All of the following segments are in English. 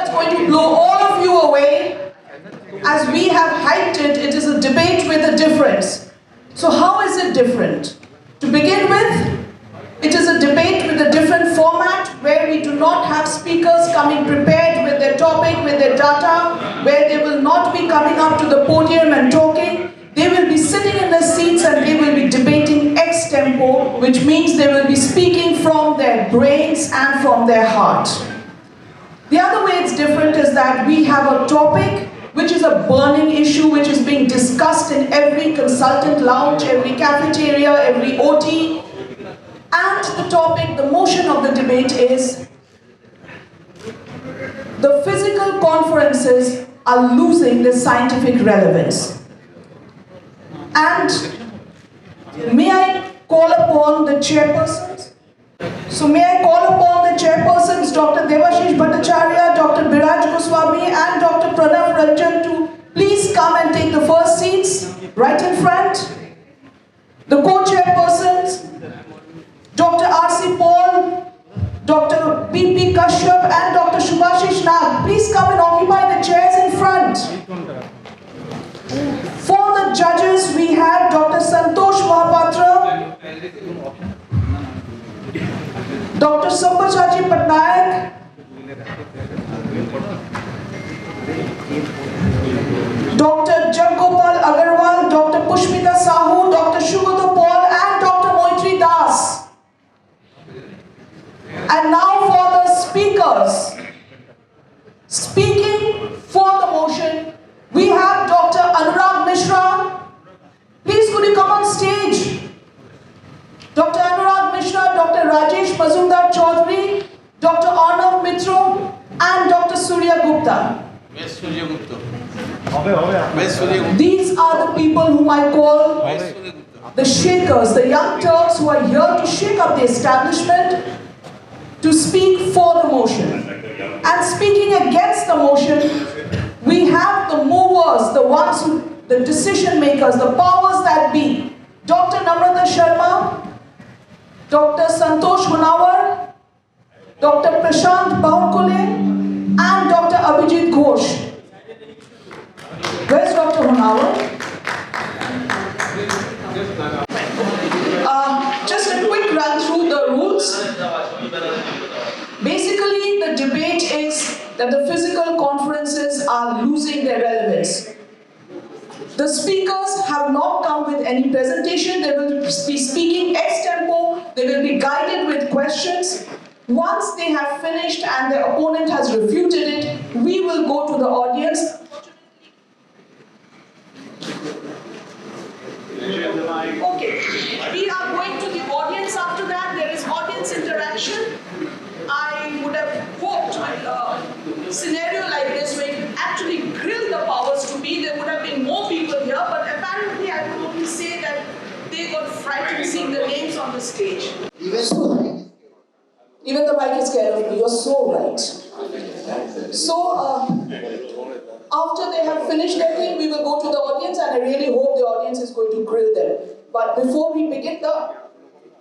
that's going to blow all of you away. As we have hyped it, it is a debate with a difference. So how is it different? To begin with, it is a debate with a different format where we do not have speakers coming prepared with their topic, with their data, where they will not be coming up to the podium and talking. They will be sitting in their seats and they will be debating ex tempo, which means they will be speaking from their brains and from their heart. The other way it's different is that we have a topic which is a burning issue, which is being discussed in every consultant lounge, every cafeteria, every OT. And the topic, the motion of the debate is the physical conferences are losing their scientific relevance. And may I call upon the chairpersons? So may I call upon the chairpersons, Dr. Devashish Bhattacharya, Dr. Biraj Goswami and Dr. Pranav Ranjan to please come and take the first seats right in front. The co-chairpersons, Dr. R.C. Paul, Dr. B.P. Kashyap and Dr. Shubhashish Nag, please come and occupy the chairs in front. For the judges, we have Dr. Santosh Mahapatra, Dr. Sabyasachi Patnaik, Dr. Jaggopal Agarwal, Dr. Pushpita Sahu, Dr. Shubhata Paul and Dr. Moitri Das. And now for the speakers. Speaking for the motion, we have Dr. Anurag Mishra. Please could you come on stage? Dr. Anurag Mishra, Dr. Rajesh Mazumdar Chaudhary, Dr. Arnav Mitro and Dr. Surya Gupta. These are the people whom I call the shakers, the young Turks who are here to shake up the establishment, to speak for the motion. And speaking against the motion, we have the movers, the ones who, the decision makers, the powers that be. Dr. Namrata Sharma, Dr. Santosh Hunawar, Dr. Prashant Bahukule, and Dr. Abhijit Ghosh. Where's Dr. Hunawar? Just a quick run through the rules. Basically, the debate is that the physical conferences are losing their relevance. The speakers have not come with any presentation. They will be speaking ex tempo. They will be guided with questions. Once they have finished and their opponent has refuted it, we will go to the audience. Okay, we are going to the audience after that. There is audience interaction. I would have hoped with a scenario like this where you actually grill the powers to be, there would have been more people here, but apparently I could only say that they got frightened seeing the names on the stage. Even the mic is scared of me, you're so right. So, after they have finished their thing, we will go to the audience and I really hope the audience is going to grill them. But before we begin the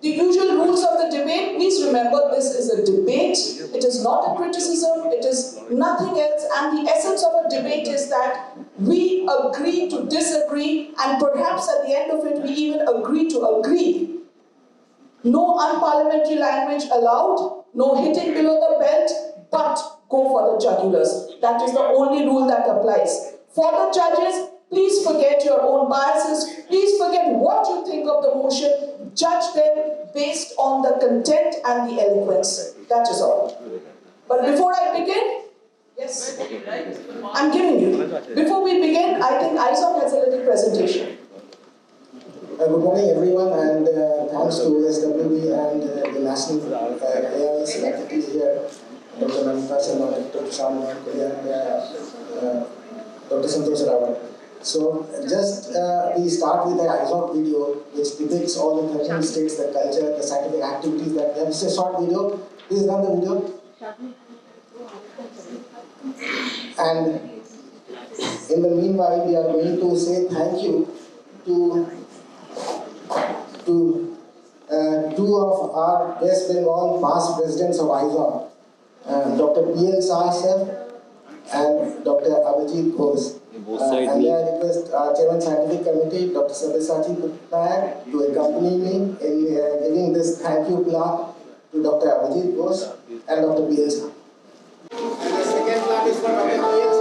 usual rules of the debate, please remember this is a debate. It is not a criticism, it is nothing else. And the essence of a debate is that we agree to disagree and perhaps at the end of it we even agree to agree. No unparliamentary language allowed, no hitting below the belt, but go for the jugulars. That is the only rule that applies. For the judges, please forget your own biases. Please forget what you think of the motion. Judge them based on the content and the eloquence. That is all. But before I begin, yes, I'm giving you. Before we begin, I think EIZOC has a little presentation. Good morning everyone, and thanks to OSWB and the National AIC entities here, Dr. Namrata and Dr. Prashant and Dr. Santosh Rawat. So just we start with the EIZOC video which depicts all the 13 states, the culture, the scientific activities that we have. It's a short video. Please run the video. And in the meanwhile, we are going to say thank you to two of our West Bengal past presidents of EIZOC, Dr. P.L. Shah sir and Dr. Abhijit Ghosh. And may I request Chairman Scientific Committee, Dr. Sabyasachi Nayak, to accompany me in giving this thank you plaque to Dr. Abhijit Ghosh and Dr. B.S. And the second plaque is for Dr. B.S.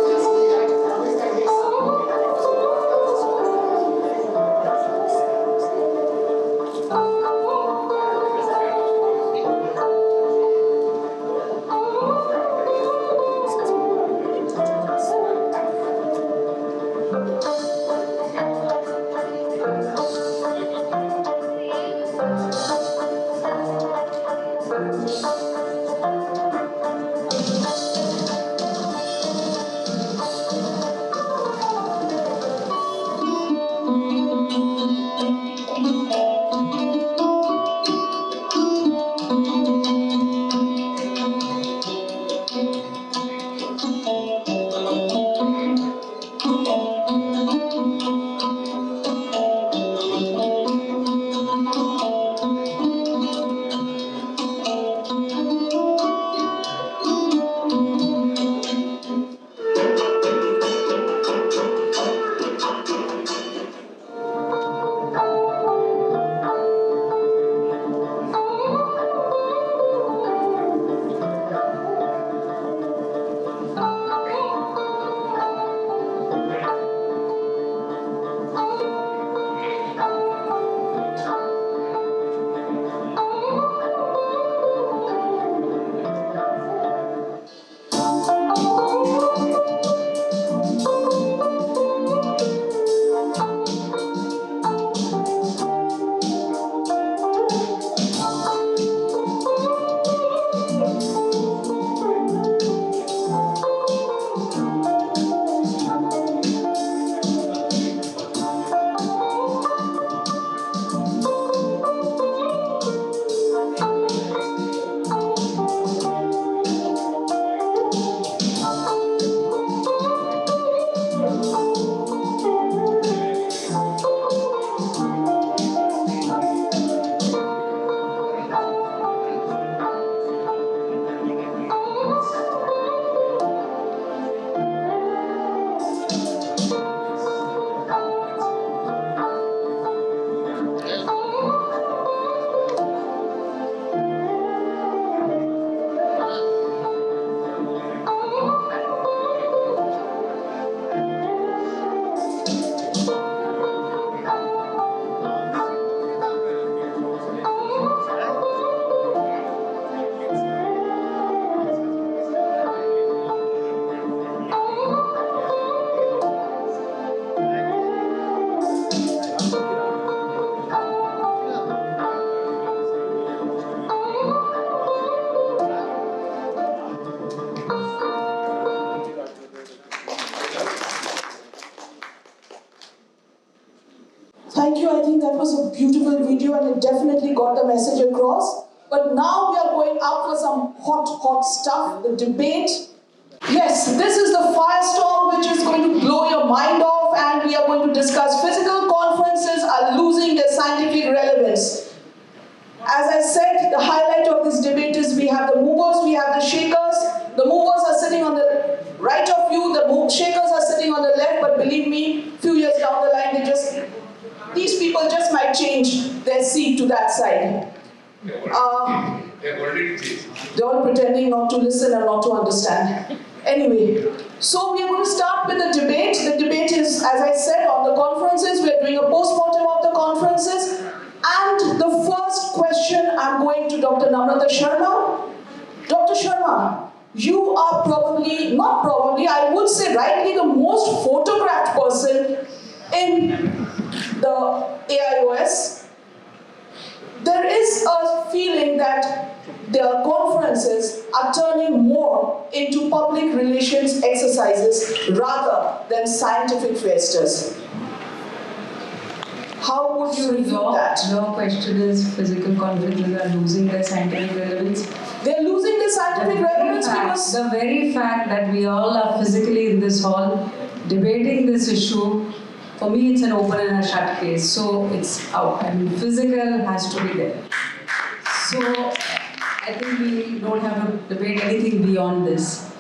Thank you. I think that was a beautiful video and it definitely got the message across. But now we are going up for some hot stuff, the debate. Yes, this is the Firestorm which is going to blow your mind off, and we are going to discuss physical conferences are losing their scientific relevance. As I said, the highlight of this debate is we have the movers, we have the shakers. The movers are sitting on the right of you, the shakers are sitting on the left, but believe me, few years down the line, these people just might change their seat to that side. They're all pretending not to listen and not to understand. Anyway, so we are going to start with the debate. The debate is, as I said, on the conferences. We are doing a post-mortem of the conferences. And the first question, I'm going to Dr. Namrata Sharma. Dr. Sharma, you are probably, not probably, I would say rightly the most photographed person in the AIOS. There is a feeling that the conferences are turning more into public relations exercises rather than scientific fiestas. How would you review that? Your question is physical conferences are losing their scientific relevance? They're losing their scientific relevance because... The very fact that we all are physically in this hall debating this issue, for me it's an open and a shut case, so it's out. I mean, physical has to be there. So I think we don't have to debate anything beyond this.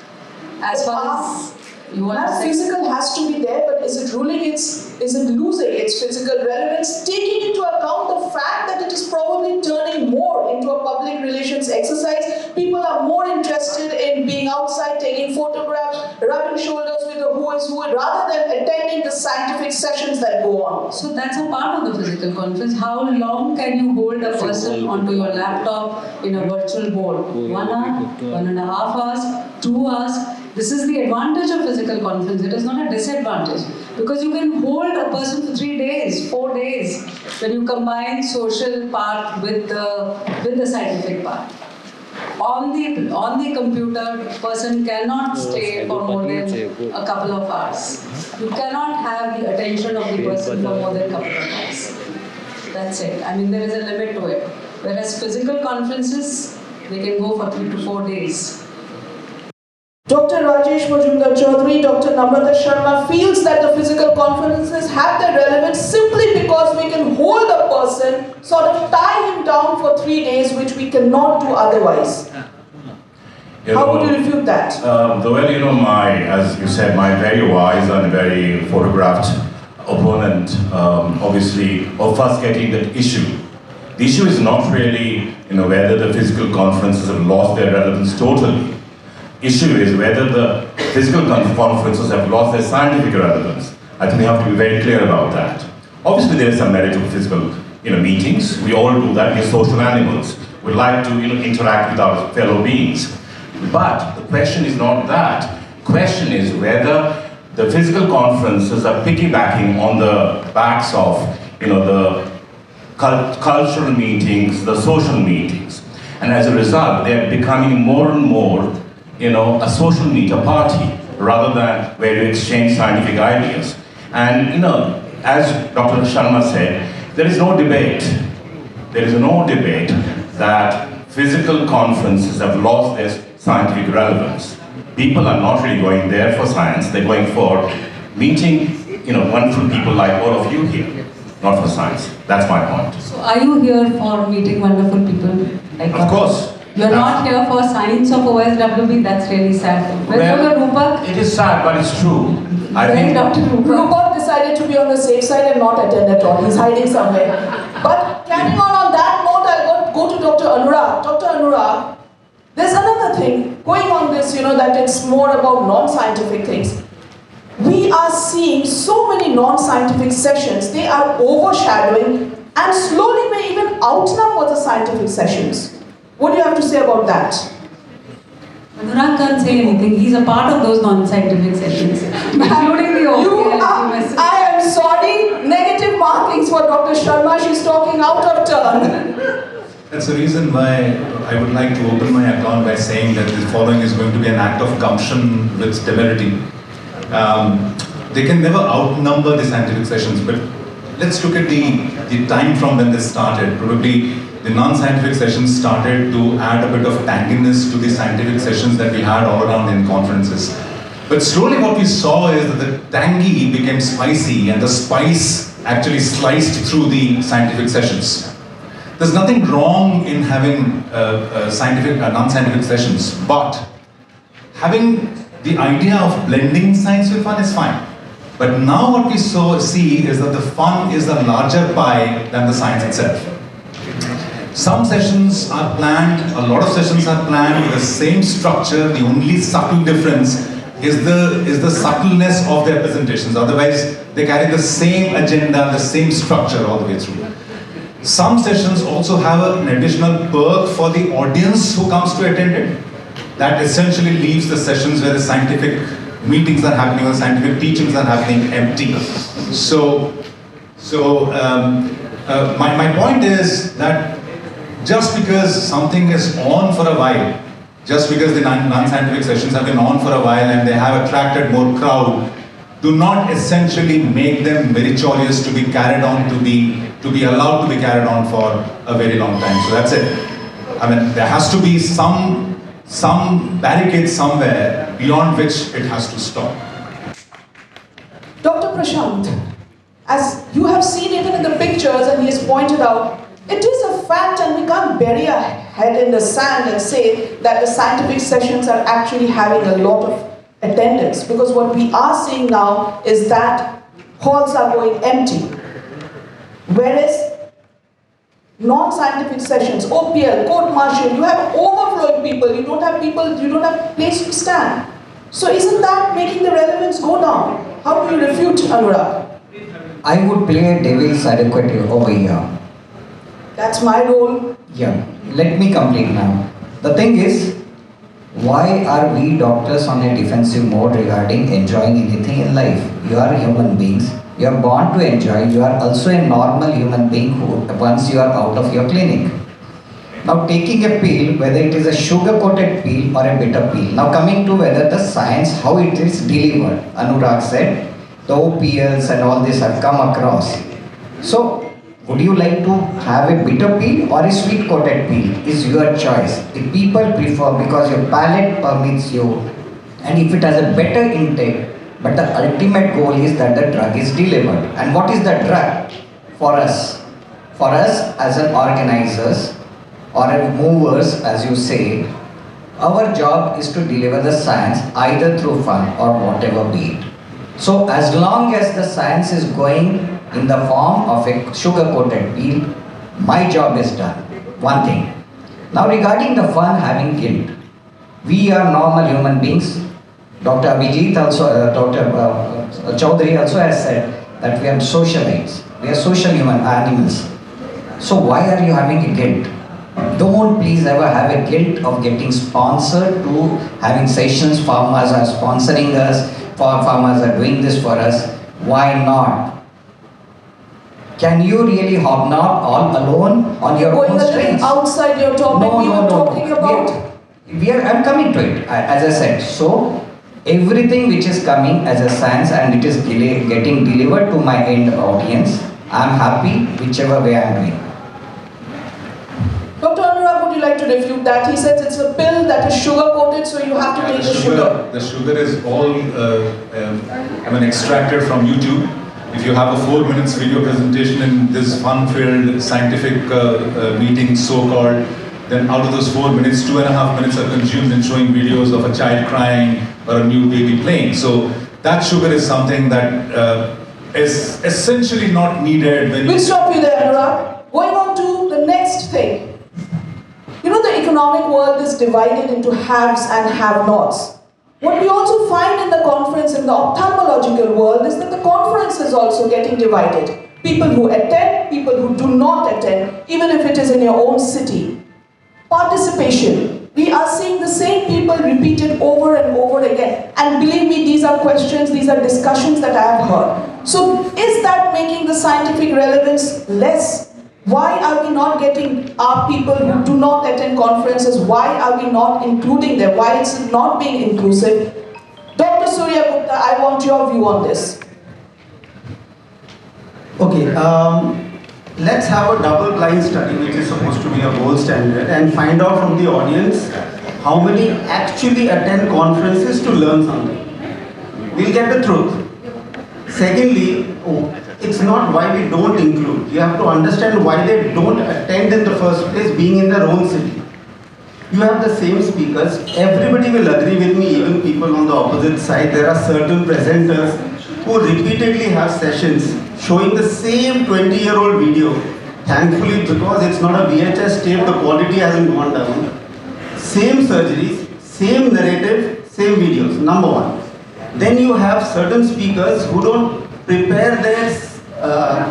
As far as You want to say? Physical has to be there, but is it losing its physical relevance, taking into account the fact that it is probably turning more into a public relations exercise? People are more interested in being outside, taking photographs, rubbing shoulders with the who is who, rather than attending the scientific sessions that go on. So that's a part of the physical conference. How long can you hold a person onto your laptop in a virtual board? 1 hour, 1.5 hours, 2 hours? This is the advantage of physical conference. It is not a disadvantage, because you can hold a person for 3 days, 4 days, when you combine social part with the scientific part. On the computer, person cannot stay for more than a couple of hours. You cannot have the attention of the person for more than a couple of hours. That's it. I mean, there is a limit to it. Whereas physical conferences, they can go for 3 to 4 days. Dr. Rajesh Majumdar Chaudhary, Dr. Namrata Sharma feels that the physical conferences have their relevance simply because we can hold a person, sort of tie him down for 3 days, which we cannot do otherwise. How would you refute that? As you said, my very wise and very photographed opponent, obviously, of us getting the issue. The issue is not really, whether the physical conferences have lost their relevance totally. Issue is whether the physical conferences have lost their scientific relevance. I think we have to be very clear about that. Obviously, there is some merit to physical, meetings. We all do that. We're social animals. We like to, interact with our fellow beings. But the question is not that. The question is whether the physical conferences are piggybacking on the backs of, the cultural meetings, the social meetings. And as a result, they're becoming more and more a social meet, a party, rather than where you exchange scientific ideas. And, as Dr. Sharma said, there is no debate. There is no debate that physical conferences have lost their scientific relevance. People are not really going there for science. They're going for meeting, wonderful people like all of you here, not for science. That's my point. So are you here for meeting wonderful people? Of course. You're not here for science of OSWB, that's really sad. Dr. Rupak? It is sad, but it's true. I think Dr. Rupak decided to be on the safe side and not attend at all. He's hiding somewhere. But carrying on that note, I'll go to Dr. Anurag. Dr. Anurag, there's another thing going on this, that it's more about non-scientific things. We are seeing so many non-scientific sessions, they are overshadowing and slowly may even outnumber the scientific sessions. What do you have to say about that? Anurag can't say anything. He's a part of those non-scientific sessions, including the OPL. I am sorry, negative markings for Dr. Sharma. She's talking out of turn. That's the reason why I would like to open my account by saying that the following is going to be an act of gumption with temerity. They can never outnumber the scientific sessions, but let's look at the time from when this started. Probably the non-scientific sessions started to add a bit of tanginess to the scientific sessions that we had all around in conferences. But slowly what we saw is that the tangy became spicy and the spice actually sliced through the scientific sessions. There's nothing wrong in having non-scientific sessions, but having the idea of blending science with fun is fine. But now what we see is that the fun is a larger pie than the science itself. Some sessions are planned, a lot of sessions are planned with the same structure. The only subtle difference is the subtleness of their presentations. Otherwise, they carry the same agenda, the same structure all the way through. Some sessions also have an additional perk for the audience who comes to attend it. That essentially leaves the sessions where the scientific meetings are happening or scientific teachings are happening empty. My point is that just because something is on for a while, just because the non-scientific sessions have been on for a while and they have attracted more crowd, do not essentially make them meritorious to be carried on, to be allowed to be carried on for a very long time. So that's it. I mean, there has to be some barricade somewhere beyond which it has to stop. Dr. Prashant, as you have seen even in the pictures and he has pointed out, it is a fact and we can't bury our head in the sand and say that the scientific sessions are actually having a lot of attendance, because what we are seeing now is that halls are going empty. Whereas non-scientific sessions, OPL, court-martial, you have overflowing people, you don't have place to stand. So isn't that making the relevance go down? How do you refute, Anurag? I would play a devil's advocate over here. That's my role. Yeah, let me complete now. The thing is, why are we doctors on a defensive mode regarding enjoying anything in life? You are human beings. You are born to enjoy. You are also a normal human being who, once you are out of your clinic. Now taking a pill, whether it is a sugar-coated pill or a bitter pill. Now coming to whether the science, how it is delivered. Anurag said, the OPLs and all this have come across. So, would you like to have a bitter pill or a sweet-coated pill? Is your choice. If people prefer, because your palate permits you, and if it has a better intake, but the ultimate goal is that the drug is delivered. And what is the drug for us? For us as an organizers or movers, as you say, our job is to deliver the science either through fun or whatever be it. So as long as the science is going in the form of a sugar-coated pill, my job is done. One thing. Now regarding the fun having guilt, we are normal human beings. Dr. Abhijit also, Dr. Chaudhary also has said that we are socialites. We are social human animals. So why are you having a guilt? Don't please ever have a guilt of getting sponsored to having sessions. Farmers are sponsoring us. Farmers are doing this for us. Why not? Can you really hobnob all alone on your own strengths? Outside your topic, we were talking about. I'm coming to it, as I said. So, everything which is coming as a science and it is getting delivered to my end audience, I'm happy whichever way I'm doing. Dr. Anurag, would you like to refute that? He says it's a pill that is sugar-coated, so you have to take the sugar. The sugar is all extracted from YouTube. If you have a 4 minutes video presentation in this fun-filled scientific meeting, so-called, then out of those 4 minutes, 2.5 minutes are consumed in showing videos of a child crying or a new baby playing. So that sugar is something that is essentially not needed. We'll stop you there, Anurag. Going on to the next thing. You know, the economic world is divided into haves and have-nots. What we also find in the conference, in the ophthalmological world, is that the conference is also getting divided. People who attend, people who do not attend, even if it is in your own city. Participation. We are seeing the same people repeated over and over again. And believe me, these are questions, these are discussions that I have heard. So is that making the scientific relevance less? Why are we not getting our people who do not attend conferences? Why are we not including them? Why is it not being inclusive? Dr. Surya Gupta, I want your view on this. Okay, let's have a double-blind study, which is supposed to be a gold standard, and find out from the audience how many actually attend conferences to learn something. We'll get the truth. Secondly, it's not why we don't include. You have to understand why they don't attend in the first place, being in their own city. You have the same speakers. Everybody will agree with me, even people on the opposite side. There are certain presenters who repeatedly have sessions showing the same 20-year-old video. Thankfully, because it's not a VHS tape, the quality hasn't gone down. Same surgeries, same narrative, same videos, number one. Then you have certain speakers who don't prepare their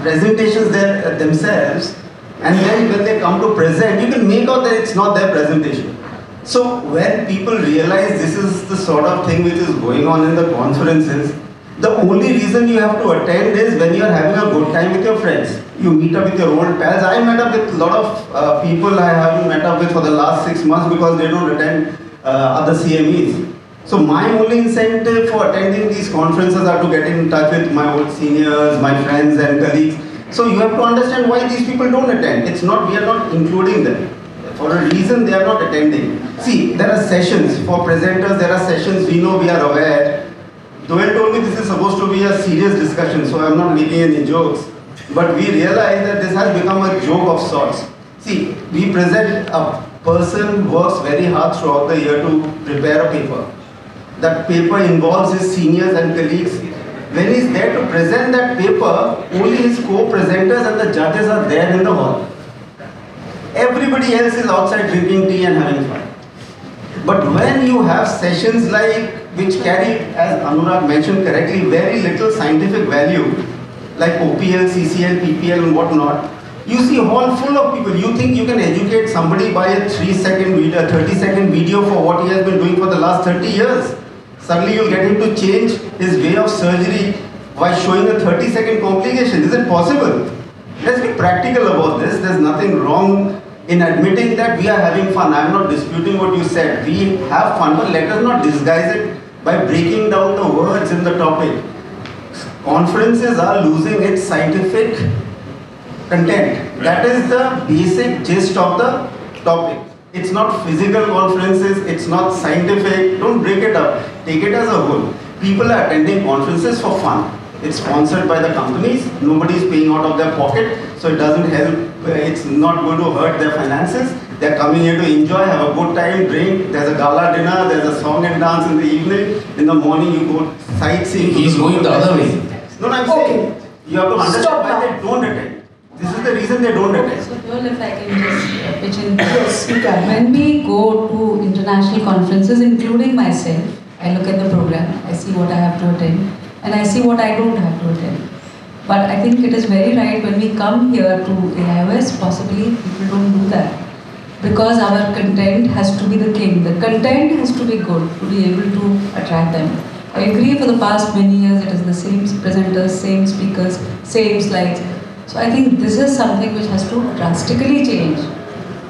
presentations themselves, and then when they come to present, you can make out that it's not their presentation. So when people realize this is the sort of thing which is going on in the conferences, the only reason you have to attend is when you are having a good time with your friends. You meet up with your old pals. I met up with a lot of people I haven't met up with for the last 6 months because they don't attend other CMEs. So my only incentive for attending these conferences are to get in touch with my old seniors, my friends and colleagues. So you have to understand why these people don't attend. It's not, we are not including them. For a reason they are not attending. See, there are sessions for presenters, there are sessions we know, we are aware. Doyle told me this is supposed to be a serious discussion, so I'm not making any jokes. But we realize that this has become a joke of sorts. See, we present a person who works very hard throughout the year to prepare a paper. That paper involves his seniors and colleagues. When he's there to present that paper, only his co-presenters and the judges are there in the hall. Everybody else is outside drinking tea and having fun. But when you have sessions like, which carry, as Anurag mentioned correctly, very little scientific value, like OPL, CCL, PPL and whatnot, you see a hall full of people. You think you can educate somebody by a 3-second video, 30-second video for what he has been doing for the last 30 years. Suddenly you'll get him to change his way of surgery by showing a 30-second complication. Is it possible? Let's be practical about this. There's nothing wrong in admitting that we are having fun. I'm not disputing what you said. We have fun, but let us not disguise it by breaking down the words in the topic. Conferences are losing its scientific content. That is the basic gist of the topic. It's not physical conferences, it's not scientific. Don't break it up. Take it as a whole. People are attending conferences for fun. It's sponsored by the companies. Nobody is paying out of their pocket, so it doesn't help. It's not going to hurt their finances. They're coming here to enjoy, have a good time, drink. There's a gala dinner, there's a song and dance in the evening. In the morning, you go sightseeing. He's going the other way. No, I'm saying you have to understand why they don't attend. This is the reason they don't attend. So, Joel, if I can just pitch in. Yes, you can. When we go to international conferences, including myself, I look at the program, I see what I have to attend, and I see what I don't have to attend. But I think it is very right when we come here to AIOS, possibly people don't do that. Because our content has to be the king. The content has to be good to be able to attract them. I agree for the past many years it is the same presenters, same speakers, same slides. So I think this is something which has to drastically change.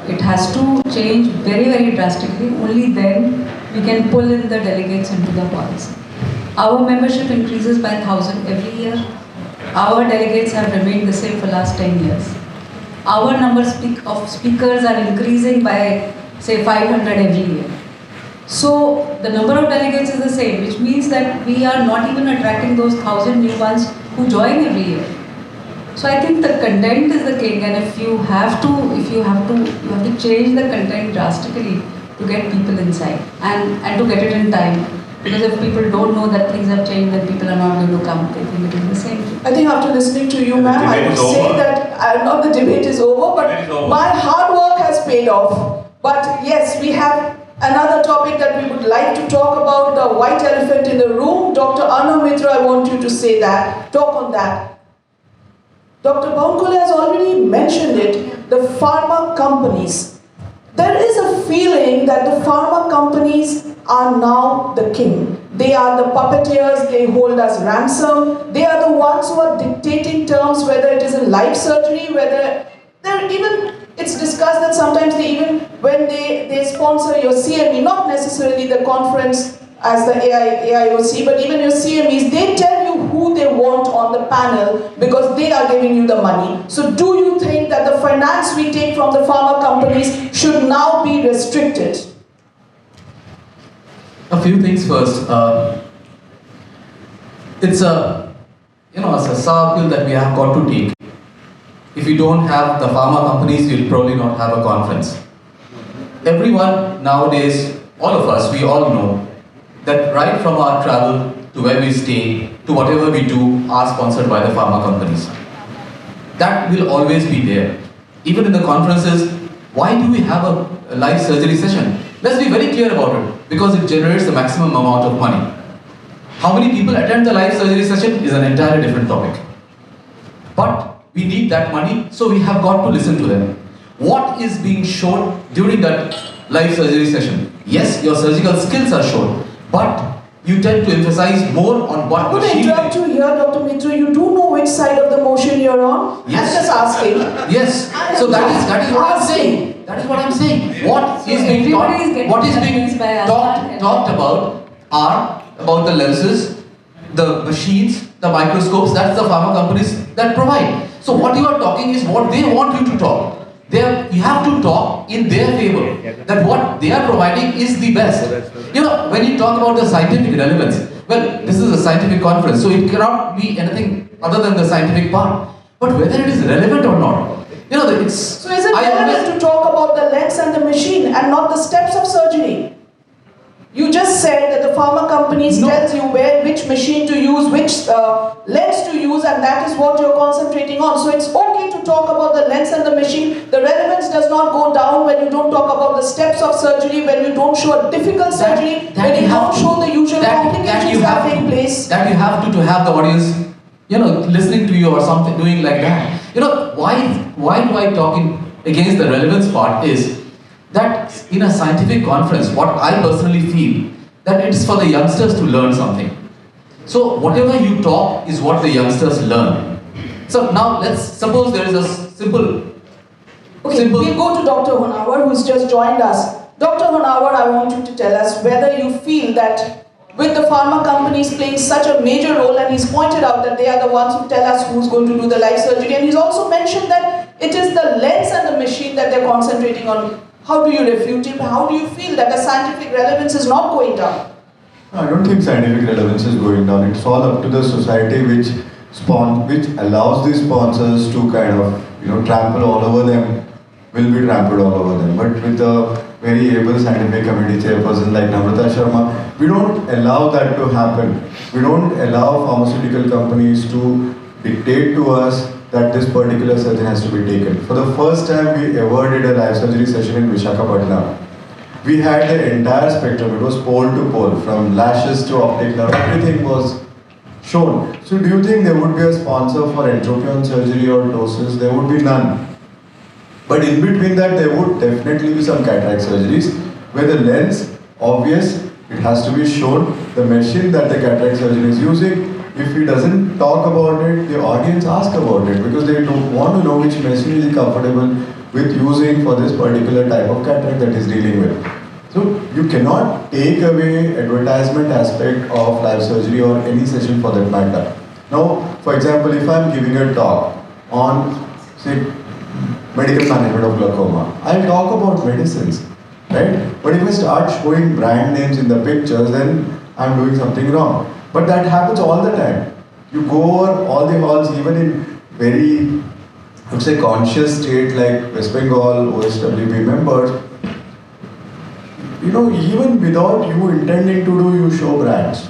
It has to change very, very drastically. Only then we can pull in the delegates into the halls. Our membership increases by 1,000 every year. Our delegates have remained the same for last 10 years. Our number of speakers are increasing by, say, 500 every year. So the number of delegates is the same, which means that we are not even attracting those 1,000 new ones who join every year. So I think the content is the king, and if you have to change the content drastically to get people inside and to get it in time. Because if people don't know that things have changed, then people are not going to come. They think it is the same thing. I think after listening to you, ma'am, I would say that not the debate is over, but my hard work has paid off. But yes, we have another topic that we would like to talk about, the white elephant in the room. Dr. Anna Mitra, I want you to say that, talk on that. Dr. Baunkole has already mentioned it, the pharma companies. There is a feeling that the pharma companies are now the king. They are the puppeteers, they hold us ransom. They are the ones who are dictating terms, whether it is in life surgery, whether they're even, it's discussed that sometimes they even, when they sponsor your CME, not necessarily the conference as the AIOC, but even your CMEs, they tell you who they want on the panel because they are giving you the money. So do you think that the finance we take from the pharma companies should now be restricted? A few things first. It's a sour pill that we have got to take. If we don't have the pharma companies, we'll probably not have a conference. Everyone nowadays, all of us, we all know that right from our travel to where we stay to whatever we do are sponsored by the pharma companies. That will always be there. Even in the conferences, why do we have a live surgery session? Let's be very clear about it, because it generates the maximum amount of money. How many people attend the live surgery session is an entirely different topic. But we need that money, so we have got to listen to them. What is being shown during that live surgery session? Yes, your surgical skills are shown, but you tend to emphasize more on what I'm going to interrupt you here, Dr. Mitra. You do know which side of the motion you're on? Yes. I'm just asking. Yes. So that is what I'm saying. That is what I'm saying. What is being talked about are about the lenses, the machines, the microscopes. That's the pharma companies that provide. So what you are talking is what they want you to talk. You have to talk in their favor, that what they are providing is the best. When you talk about the scientific relevance, well, this is a scientific conference, so it cannot be anything other than the scientific part. But whether it is relevant or not, it's... So is it relevant to talk about the lens and the machine and not the steps of surgery? You just said that the pharma companies tells you which machine to use, which lens to use, and that is what you're concentrating on. So it's okay to talk about the lens and the machine. The relevance does not go down when you don't talk about the steps of surgery, when you don't show a difficult surgery, when you don't show the usual complications that take place. That you have to have the audience, listening to you or something, doing like that. Why do I talk against the relevance part is that in a scientific conference, what I personally feel, that it's for the youngsters to learn something. So whatever you talk is what the youngsters learn. So now let's suppose there is a simple. We'll go to Dr. Honawar, who's just joined us. Dr. Honawar, I want you to tell us whether you feel that with the pharma companies playing such a major role, and he's pointed out that they are the ones who tell us who's going to do the life surgery, and he's also mentioned that it is the lens and the machine that they're concentrating on. How do you refute him? How do you feel that the scientific relevance is not going down? I don't think scientific relevance is going down. It's all up to the society which allows these sponsors to kind of trample all over them, will be trampled all over them. But with a very able scientific committee chairperson like Namrata Sharma, we don't allow that to happen. We don't allow pharmaceutical companies to dictate to us that this particular surgeon has to be taken. For the first time we ever did a live surgery session in Visakhapatnam. We had the entire spectrum, it was pole to pole, from lashes to optic nerve, everything was shown. So do you think there would be a sponsor for entropion surgery or doses? There would be none. But in between that there would definitely be some cataract surgeries where the lens, obvious, it has to be shown, the machine that the cataract surgeon is using. If he doesn't talk about it, the audience asks about it because they don't want to know which machine is he comfortable with using for this particular type of cataract that he's dealing with. So you cannot take away advertisement aspect of live surgery or any session for that matter. Now, for example, if I'm giving a talk on, say, medical management of glaucoma, I'll talk about medicines, right? But if I start showing brand names in the pictures, then I'm doing something wrong. But that happens all the time. You go over all the halls, even in very, I would say, conscious state like West Bengal, OSWB members, even without you intending to do, you show brands.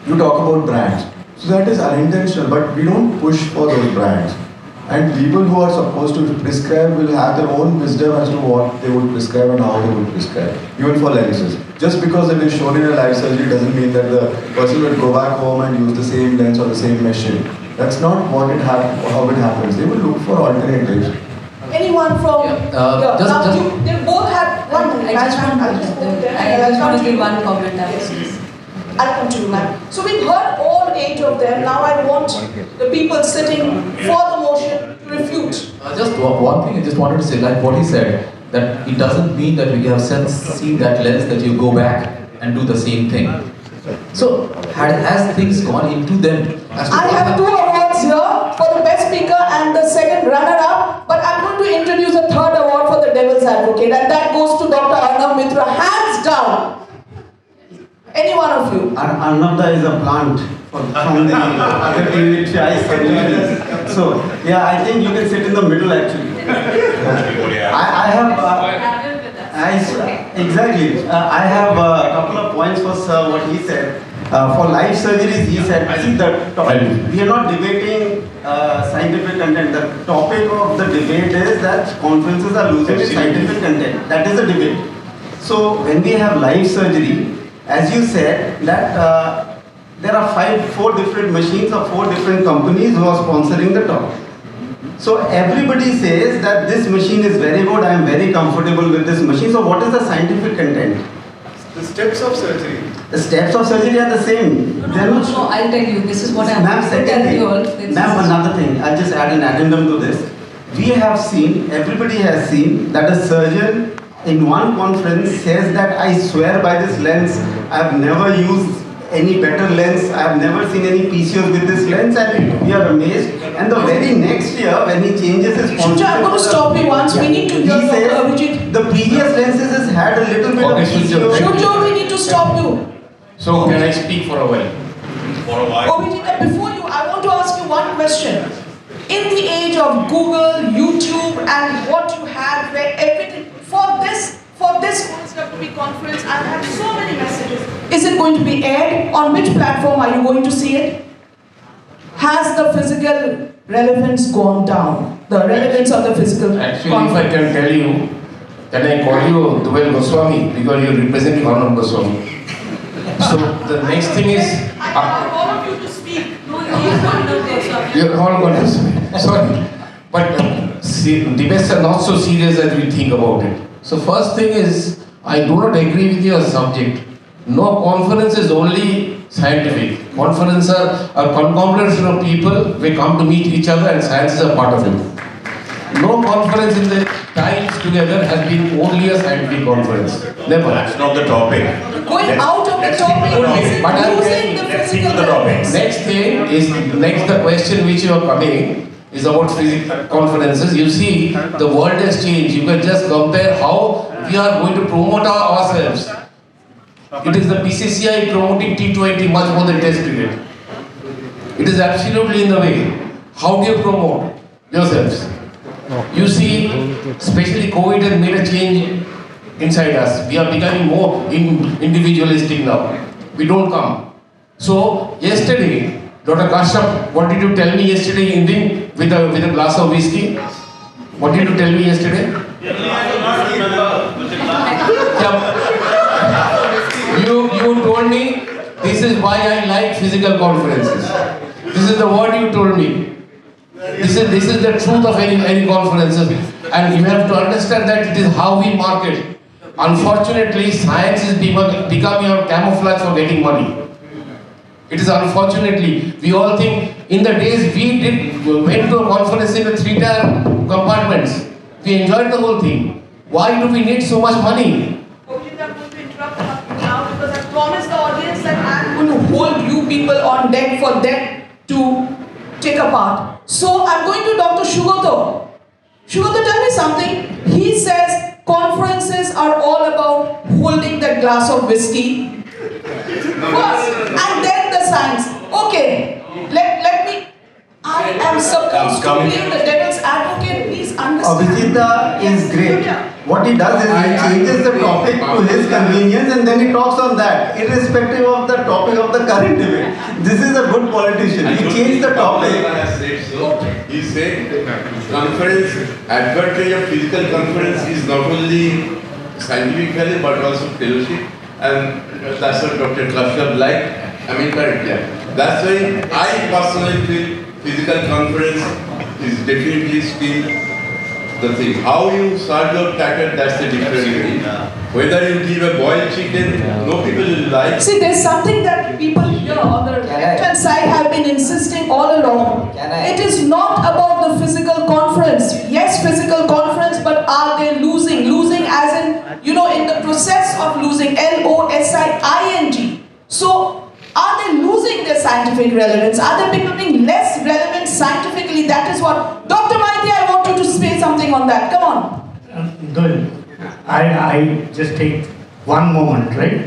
You talk about brands. So that is unintentional, but we don't push for those brands. And people who are supposed to prescribe will have their own wisdom as to what they would prescribe and how they would prescribe, even for lenses. Just because it is shown in a live surgery doesn't mean that the person will go back home and use the same lens or the same machine. That's not how it happens. They will look for alternatives. Anyone from they both had one minute. I just want to give one comment. I'll come to you, ma'am. So we've heard all 8 of them. Now I want the people sitting for the motion to refute. Just one thing I just wanted to say, like what he said, that it doesn't mean that we have seen that lens that you go back and do the same thing. So has things gone into them? I have 2 awards here for the best speaker and the second runner-up, but I'm going to introduce a 3rd award for the devil's advocate, and that goes to Dr. Arnab Mitra, hands down. Any one of you. Arnabda is a plant from the other team which I studied. So, yeah, I think you can sit in the middle actually. I have a couple of points for Sir, what he said. For life surgeries, he said, see, we are not debating scientific content. The topic of the debate is that conferences are losing its scientific content. That is the debate. So, when we have life surgery, as you said, that there are 4 different machines of 4 different companies who are sponsoring the talk. So everybody says that this machine is very good, I am very comfortable with this machine. So what is the scientific content? The steps of surgery. The steps of surgery are the same. No, I'll tell you, this is what I'm going to tell you. Ma'am, another thing, I'll just add an addendum to this. We have seen, everybody has seen that a surgeon in one conference says that I swear by this lens, I have never used any better lens, I have never seen any PCOs with this lens, and we are amazed. And the very next year, when he changes his Shuja, I'm going to stop you once. We need to hear from Abhijit. The previous lenses has had a little bit of PCO. Shuja, we need to stop you. So can I speak for a while? Abhijit, before you, I want to ask you one question. In the age of Google, YouTube, and what you have, where everything, for this OSWB conference, I've had so many messages. Is it going to be aired? On which platform are you going to see it? Has the physical relevance gone down? The relevance of the physical Actually, if I can tell you, then I call you Duvel Goswami because you're representing Arnab Goswami. So the next thing is, I want all of you to speak. you're all going to speak. Sorry, but debates are not so serious as we think about it. So first thing is, I do not agree with your subject. No conference is only scientific. Conferences are a conglomeration of people. We come to meet each other and science is a part of it. No conference in the times together has been only a scientific conference. Never. That's not the topic. Going out of the topic is But I'm losing saying, the let's stick physical to the topic. relevance. Next thing is, the question which you are coming is about physical conferences. You see, the world has changed. You can just compare how we are going to promote ourselves. It is the BCCI promoting T20 much more than Test cricket. It is absolutely in the way. How do you promote yourselves? You see, especially COVID has made a change inside us. We are becoming more individualistic now. We don't come. So yesterday, Dr. Kashyap, what did you tell me yesterday evening with a glass of whiskey? What did you tell me yesterday? You told me this is why I like physical conferences. This is the word you told me. This is the truth of any conferences, and you have to understand that it is how we market. Unfortunately, science is becoming a camouflage for getting money. It is unfortunately, we all think in the days we went to a conference in the 3-tier compartments. We enjoyed the whole thing. Why do we need so much money? Coaching, I'm going to interrupt now because I promised the audience that I'm going to hold you people on deck for them to take a part. So I'm going to Dr. Shugato. Shugato, tell me something. He says conferences are all about holding that glass of whiskey first and then the science. Okay, let me. I am supposed to play the devil's advocate. Please understand. Abhijita is great. What he does is he changes the topic to his convenience and then he talks on that, irrespective of the topic of the current debate. This is a good politician. He changed the topic. He said conference, advantage of physical conference is not only scientific value but also fellowship, and that's what Dr. Kashyap liked. I mean, that's why I personally feel physical conference is definitely still the thing. How you serve your platter, that's the different thing. Whether you give a boiled chicken, no people will like. See, there's something that people here on the left-hand side have been insisting all along. It is not about the physical conference. Yes, physical conference, but are they losing? Losing as in, in the process of losing, LOSIING. So, are they losing their scientific relevance? Are they becoming less relevant scientifically? That is what... Dr. Maiti, I want you to say something on that. Come on. Good. I just take one moment, right?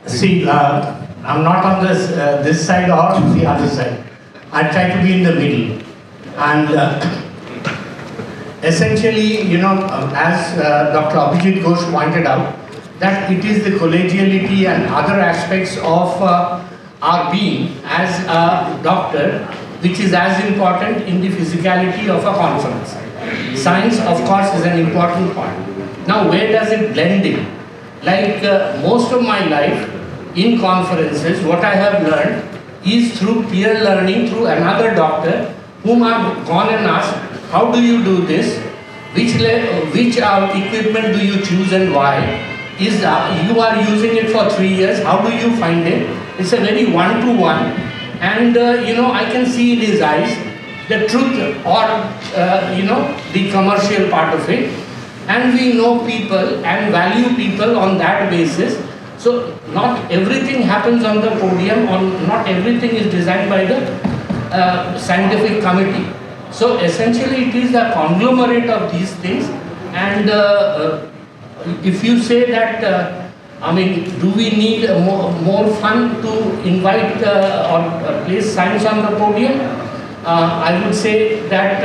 See, I'm not on this side or the other side. I try to be in the middle. And essentially, as Dr. Abhijit Ghosh pointed out, that it is the collegiality and other aspects of our being as a doctor which is as important in the physicality of a conference. Science, of course, is an important part. Now, where does it blend in? Like most of my life in conferences, what I have learned is through peer learning, through another doctor whom I've gone and asked, how do you do this? Which equipment do you choose and why? You are using it for 3 years, how do you find it? It's a very one-to-one, and I can see in his eyes the truth or the commercial part of it, and we know people and value people on that basis. So not everything happens on the podium, or not everything is designed by the scientific committee. So essentially it is a conglomerate of these things, and if you say that, do we need more fun to invite or place science on the podium? I would say that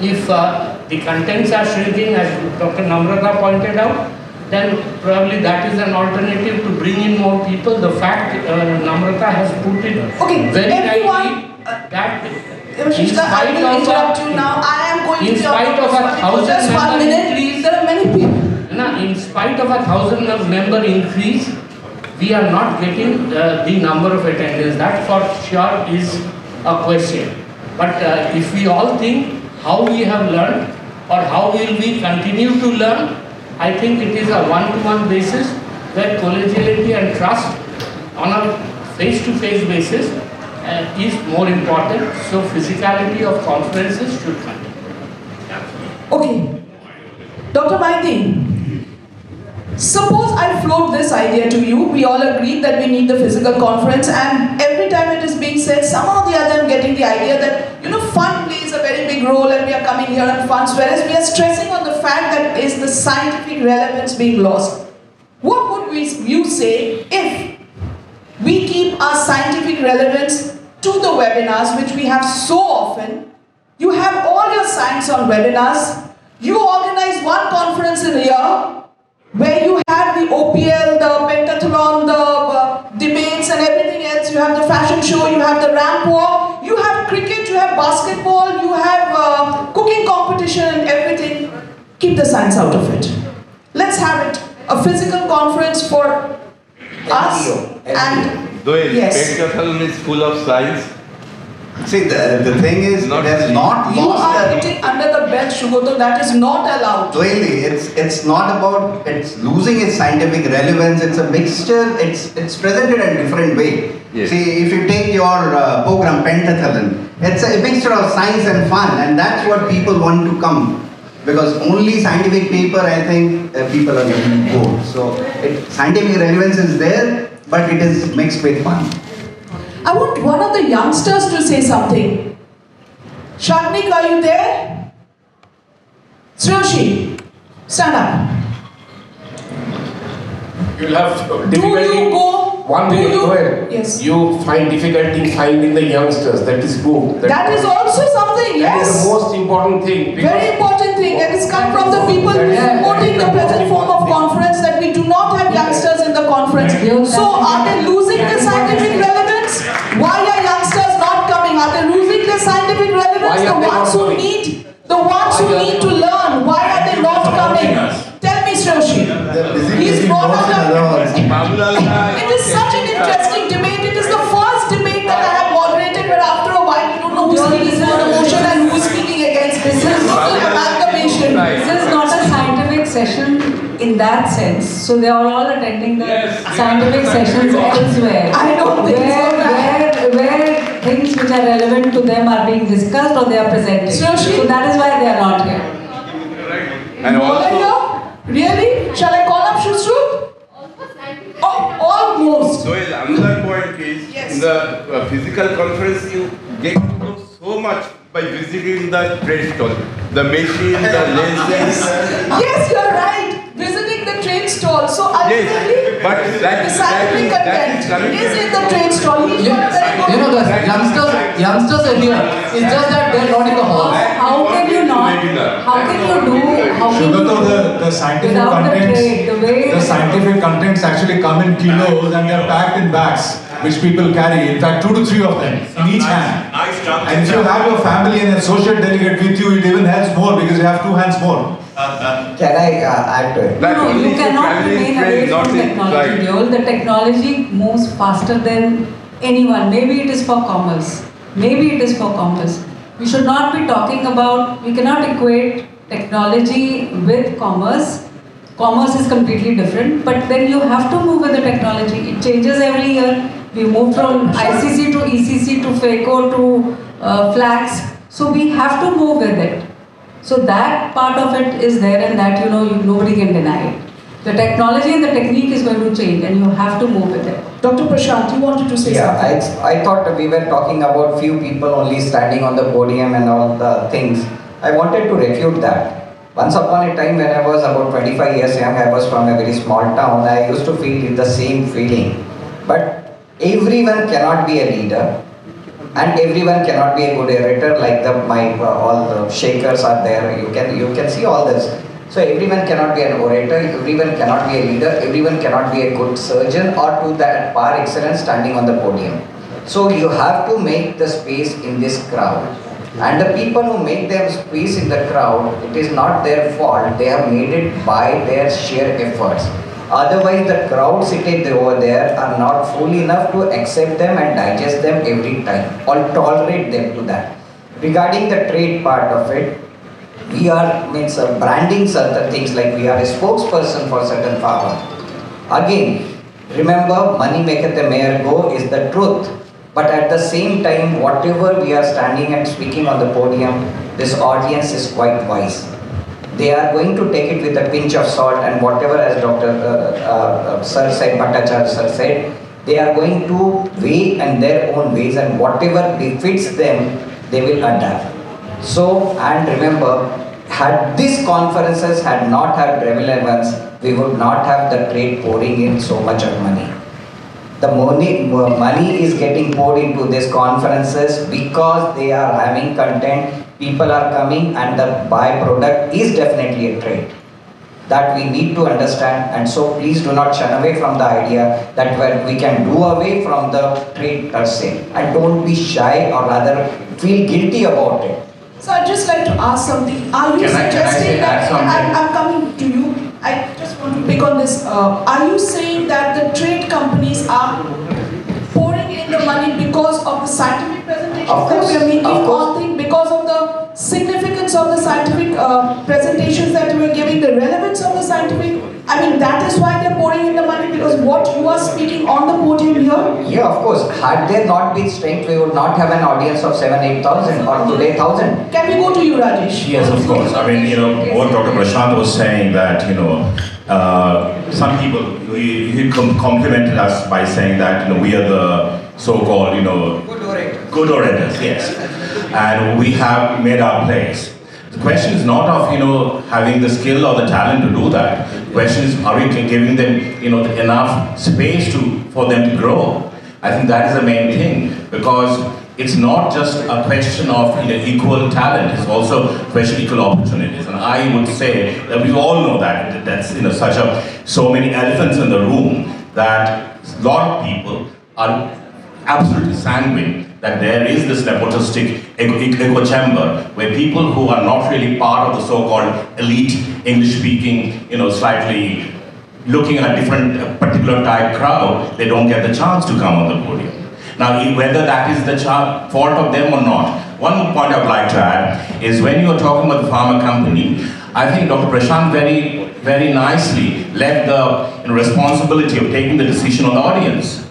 if the contents are shrinking, as Dr. Namrata pointed out, then probably that is an alternative to bring in more people. The fact Namrata has put it very rightly that Shishka, I will interrupt you now. I am going to in spite of a 1,000 just 1 minute, increase, there are many people. in spite of a 1,000 member increase, we are not getting the number of attendance. That for sure is a question. But if we all think how we have learned or how will we continue to learn, I think it is a one-to-one basis where collegiality and trust on a face-to-face basis is more important. So physicality of conferences should continue. Okay. Dr. Maiti, suppose I float this idea to you. We all agreed that we need the physical conference, and every time it is being said, somehow or the other I'm getting the idea that, fun plays a very big role and we are coming here on funds, whereas we are stressing on the fact that is the scientific relevance being lost. What would you say if we keep our scientific relevance to the webinars, which we have so often? You have all your science on webinars. You organize one conference in a year where you have the OPL, the pentathlon, the debates and everything else. You have the fashion show, you have the ramp walk, you have cricket, you have basketball, you have cooking competition and everything. Keep the science out of it. Let's have it a physical conference for us. And though yes. pentathlon is full of science. See, the thing is, it has not You lost are the... hitting under the belt, Shugoto. That is not allowed. Really, it's not about it's losing its scientific relevance. It's a mixture. It's presented in a different way. Yes. See, if you take your program pentathlon, it's a mixture of science and fun, and that's what people want to come. Because only scientific paper, I think people are getting bored. So scientific relevance is there, but it is mixed with fun. I want one of the youngsters to say something. Shagnik, are you there? Sriyoshi, stand up. You'll have difficulty. One minute, go ahead. Yes. You find difficulty finding the youngsters. That is good. That is also something, That yes. is the most important thing. Very important thing. It has come from the people who are supporting the present form of conference that we do not have youngsters in the conference. So are they losing the scientific relevance? Why are youngsters not coming? Are they losing their scientific relevance? The ones who need to learn. Why are they not coming? Tell me, Sriyoshi. He's brought up it is such an interesting debate. It is the first debate that I have moderated where after a while you don't know who's speaking for the motion and who's speaking against. This is amalgamation. This is not a scientific session in that sense. So they are all attending the scientific sessions elsewhere. I don't think so. Where things which are relevant to them are being discussed or they are presented. So that is why they are not here. And also, really? Shall I call up Shushrut? Almost. So another point is, in the physical conference, you get to know so much by visiting the trade stall, the machine, the lenses. Yes, you're right. Visiting the trade stall. So ultimately, the scientific content is in the trade stall. He's got a very good. The youngsters are here. It's just that they're not in the hall. How can you not? How can you do? How can you do? The scientific Without the contents, trade, the way the scientific contents actually come in kilos and they're packed in bags, which people carry. In fact, 2 to 3 of them in each hand. And if you have your family and a social delegate with you, it even helps more because you have 2 hands more. Can I add to it? No, you cannot remain away from technology, Deol. The technology moves faster than anyone. Maybe it is for commerce. Maybe it is for commerce. We should not be talking about, we cannot equate technology with commerce. Commerce is completely different, but then you have to move with the technology. It changes every year. We move from ICC to ECC to FACO to flags. So we have to move with it. So that part of it is there, and that nobody can deny it. The technology and the technique is going to change and you have to move with it. Dr. Prashant, you wanted to say something? Yeah, I thought we were talking about few people only standing on the podium and all the things. I wanted to refute that. Once upon a time when I was about 25 years young, I was from a very small town. I used to feel the same feeling. But everyone cannot be a leader. And everyone cannot be a good orator like all the shakers are there. You can see all this. So everyone cannot be an orator, everyone cannot be a leader, everyone cannot be a good surgeon or to that par excellence standing on the podium. So you have to make the space in this crowd. And the people who make them space in the crowd, it is not their fault, they have made it by their sheer efforts. Otherwise the crowd seated over there are not full enough to accept them and digest them every time or tolerate them to that. Regarding the trade part of it, we are branding certain things like we are a spokesperson for certain pharma. Again, remember, money maketh the mayor go is the truth. But at the same time, whatever we are standing and speaking on the podium, this audience is quite wise. They are going to take it with a pinch of salt, and whatever, as Dr. Sir said, Bhattacharya Sir said, they are going to weigh in their own ways, and whatever befits them, they will adapt. So, and remember, had these conferences had not had relevance, we would not have the trade pouring in so much of money. The money is getting poured into these conferences because they are having content, people are coming, and the byproduct is definitely a trade. That we need to understand, and so please do not shun away from the idea that we can do away from the trade per se, and don't be shy or rather feel guilty about it. So I'd just like to ask something. Are you suggesting that I'm coming to you? I just want to pick on this. Are you saying that the trade companies are pouring in the money because of the scientific presentations that we are making, or because of the significance of the scientific presentations that we are giving, the relevance of the scientific? I mean, that is why they're pouring in the money, because what you are speaking on the podium here? Yeah, of course. Had there not been strength, we would not have an audience of 7,000-8,000 or today 1,000. Can we go to you, Rajesh? Yes, of course. I mean, what Dr. Prashant was saying that, some people, he complimented us by saying that, we are the so-called, good orators, yes. And we have made our place. The question is not of, having the skill or the talent to do that. The question is, are we giving them, enough space for them to grow? I think that is the main thing, because it's not just a question of equal talent, it's also a question of equal opportunities. And I would say that we all know that, that's so many elephants in the room, that a lot of people are absolutely sanguine that there is this nepotistic echo chamber where people who are not really part of the so-called elite English-speaking, slightly looking at different particular type crowd, they don't get the chance to come on the podium. Now, whether that is the fault of them or not, one point I would like to add is when you are talking about the pharma company, I think Dr. Prashant very, very nicely left the responsibility of taking the decision on the audience.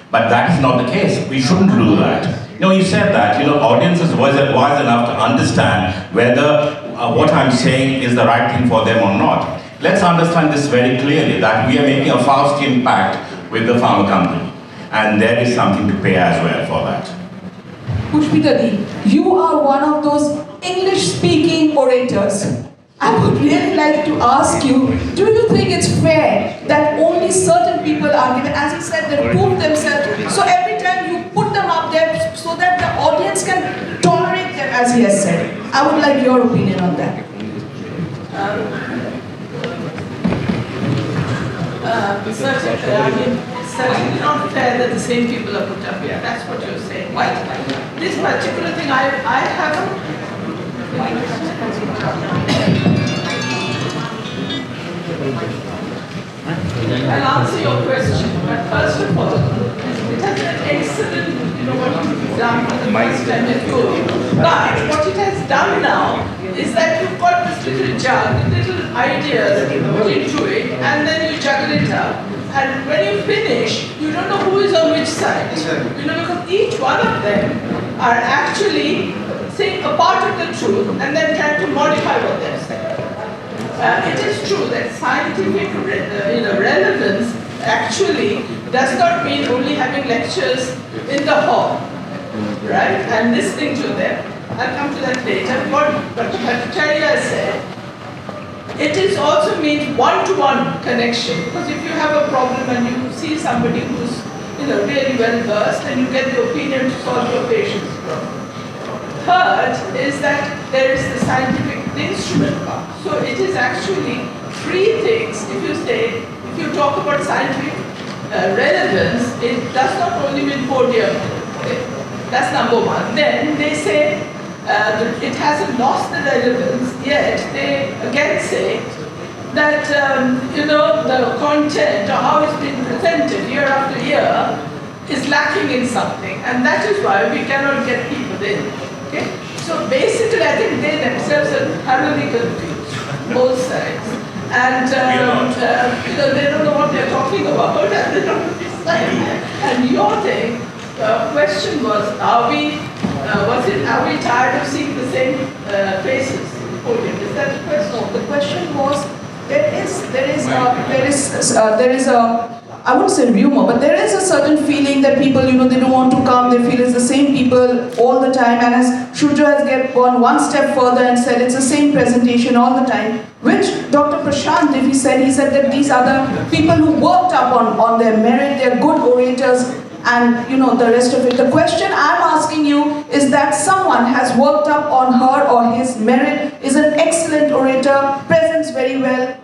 But that is not the case. We shouldn't do that. You said that, audience is wise enough to understand whether what I'm saying is the right thing for them or not. Let's understand this very clearly, that we are making a Faustian pact with the pharma company. And there is something to pay as well for that. Pushpita, you are one of those English-speaking orators. I would really like to ask you, do you think it's fair that only certain people are given, as he said, they prove themselves, so every time you put them up there so that the audience can tolerate them, as he has said? I would like your opinion on that. It's certainly not fair that the same people are put up here. That's what you're saying. Why? This particular thing, I haven't. I'll answer your question, but first of all, it has been excellent, what you've done for the first time at you. But what it has done now is that you've got this little jug, little ideas put into it, and then you juggle it up. And when you finish, you don't know who is on which side. Because each one of them are actually saying a part of the truth and then trying to modify what they're saying. It is true that scientific relevance actually does not mean only having lectures in the hall, right? And listening to them. I'll come to that later. What Dr. Bhattacharya said, it is also means one-to-one connection. Because if you have a problem and you see somebody who's really well versed, and you get the opinion to solve your patient's problem. Third is that there is the scientific instrument part. So it is actually three things. If you talk about scientific relevance, it does not only mean podium. Okay? That's number one. Then they say it hasn't lost the relevance, yet they again say that the content or how it's been presented year after year is lacking in something, and that is why we cannot get people in. Okay? So basically, I think they themselves are thoroughly confused, both sides, and they don't know what they're talking about, and they don't decide. And your question was, are we tired of seeing the same faces? Is that the question? No, the question was, there is a I wouldn't say rumor, but there is a certain feeling that people, they don't want to come, they feel it's the same people all the time, and as Shurja has gone one step further and said it's the same presentation all the time, which Dr. Prashant, he said that these are the people who worked up on their merit, they're good orators, and the rest of it. The question I'm asking you is that someone has worked up on her or his merit, is an excellent orator, presents very well.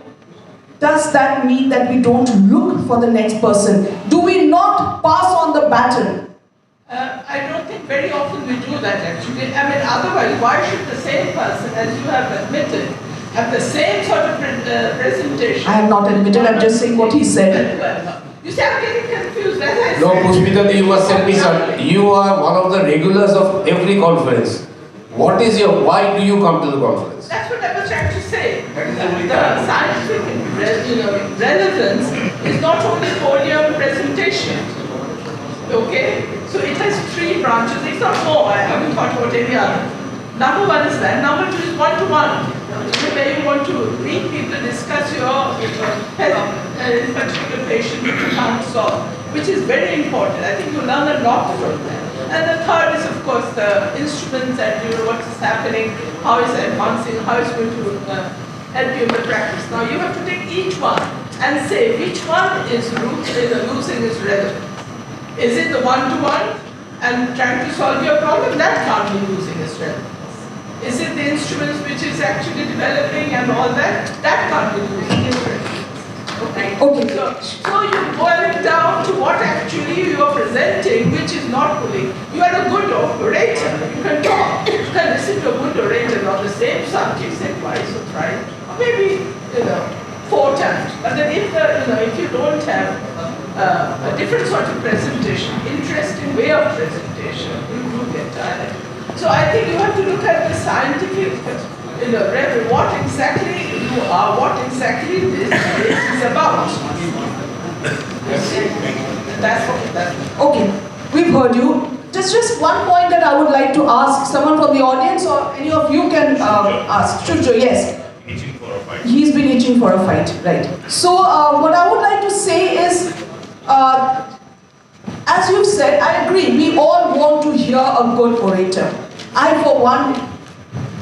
Does that mean that we don't look for the next person? Do we not pass on the baton? I don't think very often we do that actually. I mean, otherwise, why should the same person, as you have admitted, have the same sort of presentation? I have not admitted, I'm just saying what he said. You see, I'm getting confused. As I No, said. Pushpita, you must tell me something. You are one of the regulars of every conference. Why do you come to the conference? That's what I was trying to say. The scientific relevance is not only podium presentation. Okay? So it has three branches. It's not more. I haven't thought about any other. Number one is that. Number two is one-to-one. Where you want to meet people, discuss your particular patient which you can't solve, which is very important. I think you learn a lot from that. And the third is, of course, the instruments and what is happening, how is it advancing, how is it going to help you in the practice. Now you have to take each one and say which one is losing its relevance. Is it the one-to-one and trying to solve your problem? That can't be losing its relevance. Is it the instruments which is actually developing and all that? That can't be losing its relevance. Okay. So you boil it down to what actually you are presenting, which is not pulling. You are a good orator. You can talk. You can listen to a good orator on the same subject, say twice or thrice, or maybe 4 times. But then if you don't have a different sort of presentation, interesting way of presentation, you do get tired. So I think you have to look at the scientific. What exactly you are, what exactly this is about. That's Okay, we've heard you. Just one point that I would like to ask someone from the audience, or any of you can ask. Shurjo, yes. He's been itching for a fight, right. So what I would like to say is, as you've said, I agree, we all want to hear a good orator. I, for one,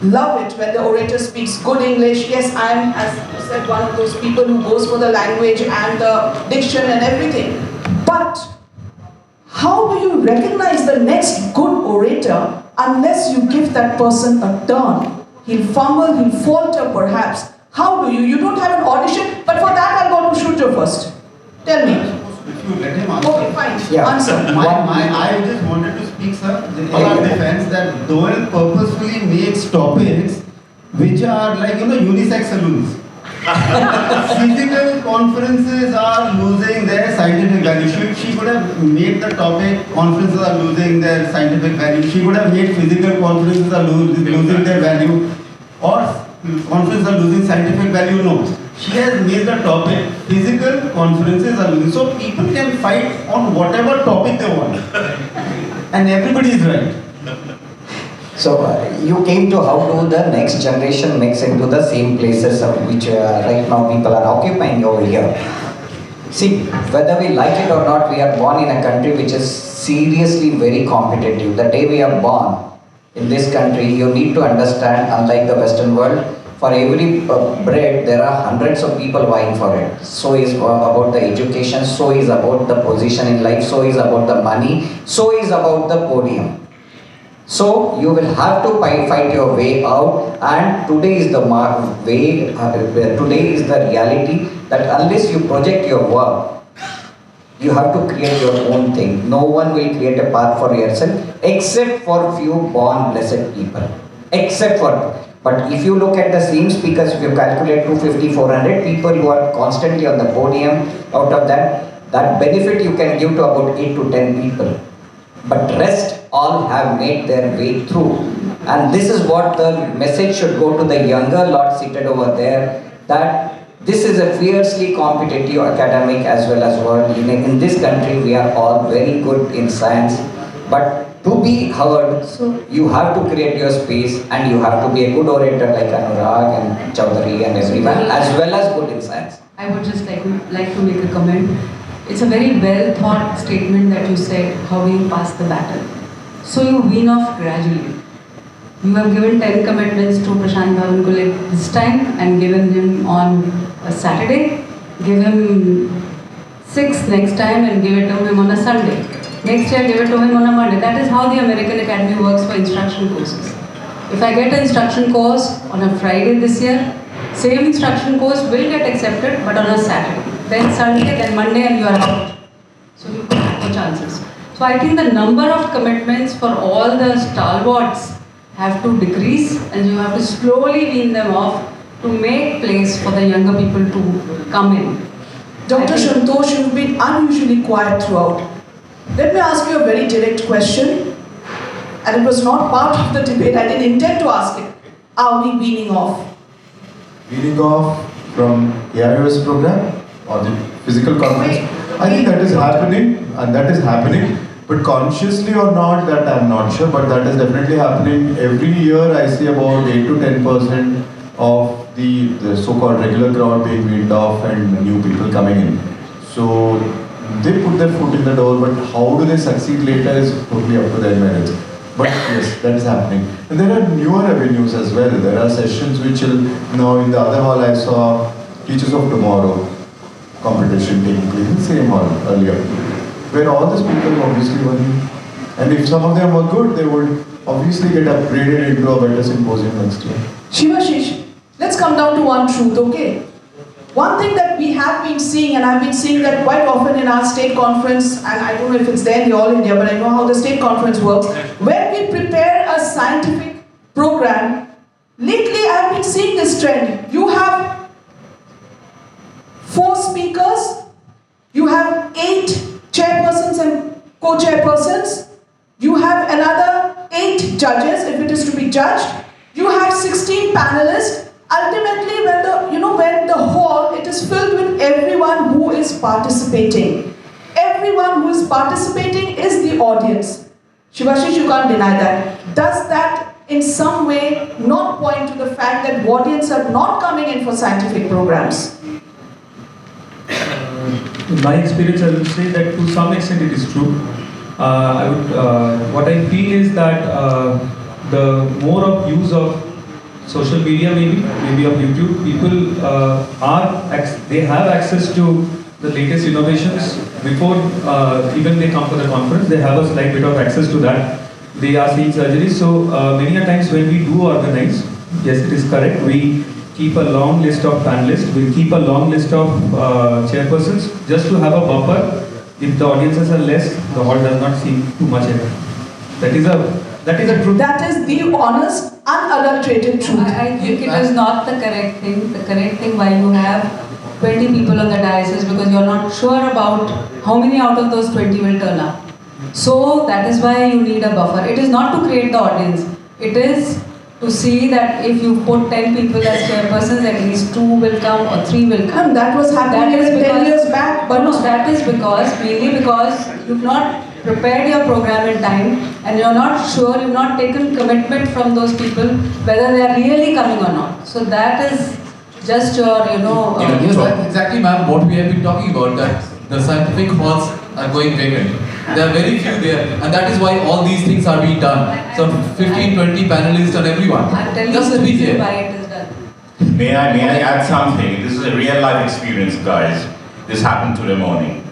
love it when the orator speaks good English. Yes, I am, as you said, one of those people who goes for the language and the diction and everything. But how do you recognize the next good orator unless you give that person a turn? He'll fumble, he'll falter perhaps. How do you? You don't have an audition, but for that I'll go to Shurjo first. Tell me. If you let him answer. Okay, fine. Yeah. Answer. I just wanted to speak, sir, in our defense that Doyle purposefully makes topics which are like, unisex saloons. Physical conferences are losing their scientific value. She could have made the topic, conferences are losing their scientific value. She could have made physical conferences are losing their value. Or conferences are losing scientific value. No. She has made the topic, physical conferences are losing. So people can fight on whatever topic they want. And everybody is right. So you came to how do the next generation mix into the same places which right now people are occupying over here. See, whether we like it or not, we are born in a country which is seriously very competitive. The day we are born in this country, you need to understand, unlike the Western world, for every bread, there are hundreds of people vying for it. So is about the education, so is about the position in life, so is about the money, so is about the podium. So you will have to fight your way out, and today is the today is the reality that unless you project your work, you have to create your own thing. No one will create a path for yourself except for few born blessed people. But if you look at the same speakers, if you calculate 250, 400 people who are constantly on the podium, out of that benefit you can give to about 8 to 10 people. But rest all have made their way through. And this is what the message should go to the younger lot seated over there, that this is a fiercely competitive academic as well as world. In this country, we are all very good in science, but to be heard, you have to create your space, and you have to be a good orator like Anurag and Chaudhary and everyone, as well as good in science. I would just like to make a comment. It's a very well thought statement that you said, how do you pass the battle? So you wean off gradually. You have given 10 commitments to Prashant Bhavan this time and given him on a Saturday. Give him 6 next time and give it to him on a Sunday. Next year, give it to him on a Monday. That is how the American Academy works for instruction courses. If I get an instruction course on a Friday this year, same instruction course will get accepted, but on a Saturday. Then Sunday, then Monday, and you are out. So you have no chances. So I think the number of commitments for all the stalwarts have to decrease, and you have to slowly wean them off to make place for the younger people to come in. Dr. Shantosh, you've been unusually quiet throughout. Let me ask you a very direct question, and it was not part of the debate. I didn't intend to ask it. Are we weaning off? Weaning off from AIOS program or the physical conference? I think that is happening, but consciously or not, that I'm not sure, but that is definitely happening. Every year I see about 8 to 10% of the so-called regular crowd being weaned off and new people coming in. So they put their foot in the door, but how do they succeed later is totally up to their merits. But yes, that is happening. And there are newer avenues as well. There are sessions which will, now in the other hall I saw Teachers of Tomorrow competition taking place in the same hall earlier, where all the speakers obviously were new. And if some of them were good, they would obviously get upgraded into a better symposium next year. Shivashish, let's come down to one truth, okay? One thing that we have been seeing, and I've been seeing that quite often in our state conference, and I don't know if it's there in the All India, but I know how the state conference works. When we prepare a scientific program, lately I've been seeing this trend. You have 4 speakers, you have 8 chairpersons and co-chairpersons, you have another 8 judges if it is to be judged, you have 16 panelists. Ultimately, when the hall, it is filled with everyone who is participating. Everyone who is participating is the audience. Shivashish, you can't deny that. Does that in some way not point to the fact that audience are not coming in for scientific programs? In my experience, I would say that to some extent it is true. What I feel is that the more of use of social media, maybe of YouTube, people they have access to the latest innovations before even they come for the conference. They have a slight bit of access to that. They are seeing surgeries. So many a times when we do organize, yes, it is correct. We keep a long list of panelists. We keep a long list of chairpersons just to have a buffer. If the audiences are less, the hall does not seem too much empty. That is a truth. That is the honest, unadulterated truth. I think it is not the correct thing. The correct thing why you have 20 people on the dais is because you are not sure about how many out of those 20 will turn up. So that is why you need a buffer. It is not to create the audience. It is to see that if you put 10 people as chairpersons, at least 2 will come or 3 will come. And that was happening 10 years back. But no, that is mainly because you've not prepared your program in time and you're not sure, you've not taken commitment from those people whether they are really coming or not. So that is just your, yes, that's exactly, ma'am, what we have been talking about, that the scientific halls are going vacant. There are very few there, and that is why all these things are being done. So 15, 20 panelists and everyone. I'm telling just you to be there. why it is done. May I add something? This is a real life experience, guys. This happened today morning.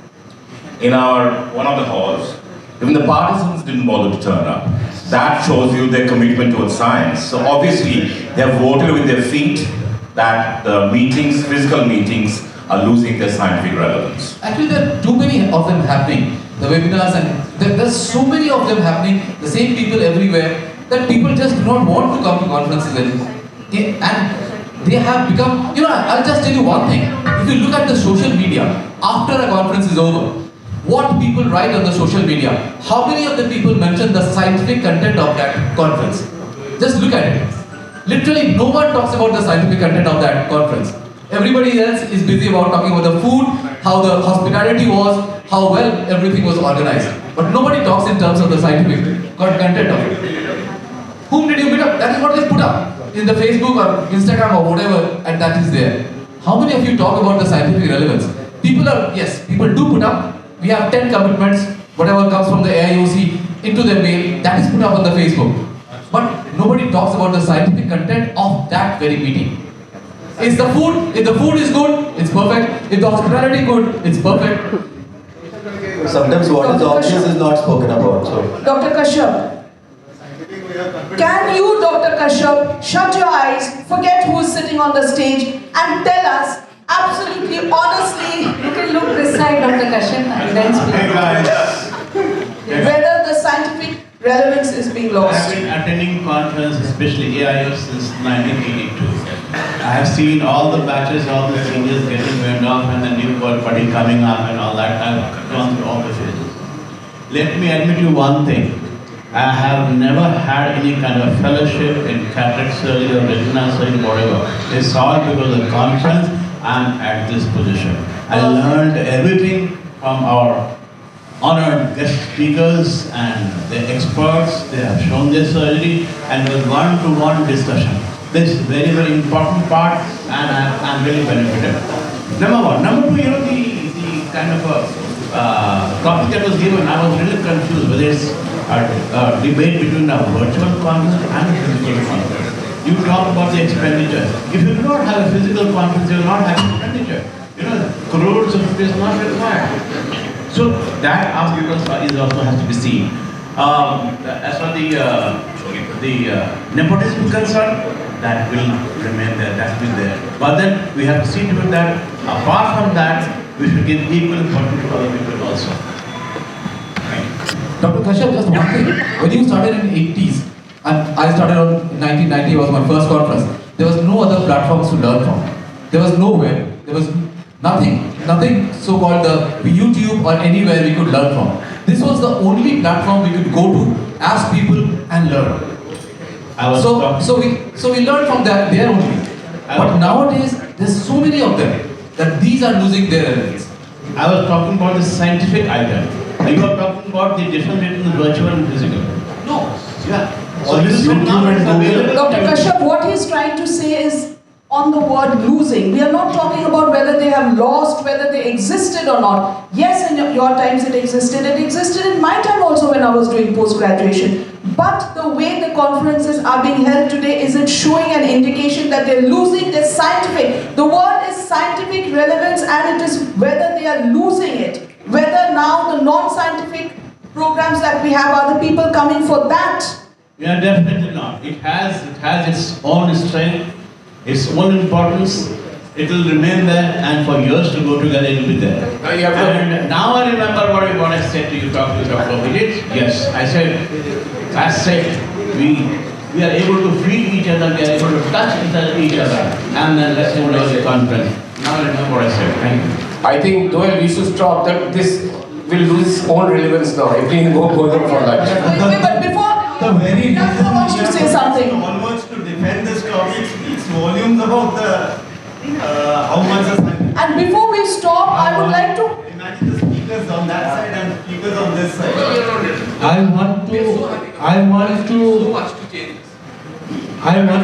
In one of the halls, even the partisans didn't bother to turn up. that shows you their commitment towards science. So obviously, they have voted with their feet that the meetings, physical meetings, are losing their scientific relevance. Actually, there are too many of them happening. The webinars, and there's so many of them happening, the same people everywhere, that people just do not want to come to conferences anymore. And they have become, I'll just tell you one thing. If you look at the social media, after a conference is over, what people write on the social media, how many of the people mention the scientific content of that conference? Just look at it. Literally, no one talks about the scientific content of that conference. Everybody else is busy about talking about the food, how the hospitality was, how well everything was organized. But nobody talks in terms of the scientific content of it. Whom did you meet up? That is what is put up in the Facebook or Instagram or whatever, and that is there. How many of you talk about the scientific relevance? People do put up. We have 10 commitments, whatever comes from the AIOC into their mail, that is put up on the Facebook. But nobody talks about the scientific content of that very meeting. If the food is good, it's perfect. If the hospitality good, it's perfect. Sometimes what is obvious is not spoken about. So. Dr. Kashyap, can you, Dr. Kashyap, shut your eyes, forget who is sitting on the stage, and tell us absolutely, honestly, You can look this side, Dr. Kashyap, and then speak. Whether the scientific relevance is being lost. I have been attending conferences, especially AIF, since 1982. I have seen all the batches, all the seniors getting went off and the new body coming up and all that. I have gone through all the phases. Let me admit you one thing. I have never had any kind of fellowship in cataract surgery or retina surgery, whatever. It's all because of the conference. I'm at this position. I learned everything from our honored guest speakers and the experts. They have shown their surgery and it was one-to-one discussion. This is very, very important part and I'm really benefited. Number one. Number two, the kind of topic that was given, I was really confused whether it's a debate between a virtual conference and a physical conference. You talk about the expenditure. If you do not have a physical conference, you will not have expenditure. Crores of rupees are not required. So that aspect also has to be seen. As for the nepotism concern, that will remain there, that will be there. But then we have to see to it that apart from that, we should give equal importance to other people also. Dr. Kashyap, just one thing. When you started in the 80s, and I started in 1990, was my first conference, there was no other platforms to learn from. There was no web. There was nothing so-called the YouTube or anywhere we could learn from. This was the only platform we could go to, ask people and learn. So we learned from there only. But nowadays, there's so many of them that these are losing their relevance. I was talking about the scientific item. You are talking about the difference between virtual and physical. No. Yeah. So this YouTube and Google. Dr. Kashyap, what he's trying to say is on the word losing. We are not talking about whether they have lost, whether they existed or not. Yes, in your times it existed. It existed in my time also when I was doing post-graduation. But the way the conferences are being held today, is it showing an indication that they're losing their scientific? The word is scientific relevance, and it is whether they are losing it. Whether now the non-scientific programs that we have, are the people coming for that? Yeah, definitely not. It has its own strength, its own importance. It will remain there, and for years to go together, it will be there. And now I remember what I said to you, talking to Dr. Vijay. Yes, I said, we are able to feel each other, we are able to touch each other, and then let's enjoy the conference. Now I remember what I said. Thank you. I think, Doyle, we should stop that. This will lose its own relevance now. Everything go for lunch. But before, Yasser wants to say something. Almost to defend this topic speaks volumes about the how much is. And before we stop, I would like to imagine the speakers on that side and speakers on this side. I want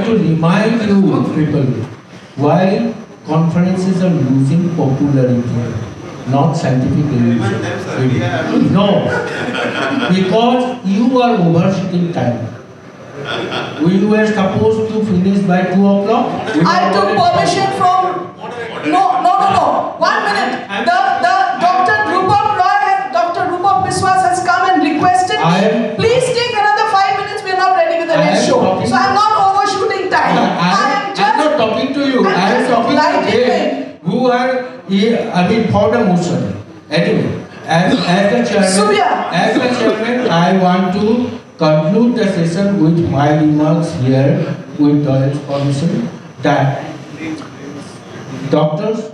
to remind you people why conferences are losing popularity, not scientific relevance. No, because you are overshooting time. We were supposed to finish by 2 o'clock. I took permission from. No. 1 minute. The Dr. Rupam Biswas has come and requested me. Please take another 5 minutes to you. I am talking to them who are, for the motion. Anyway, as the chairman, I want to conclude the session with my remarks here with the permission that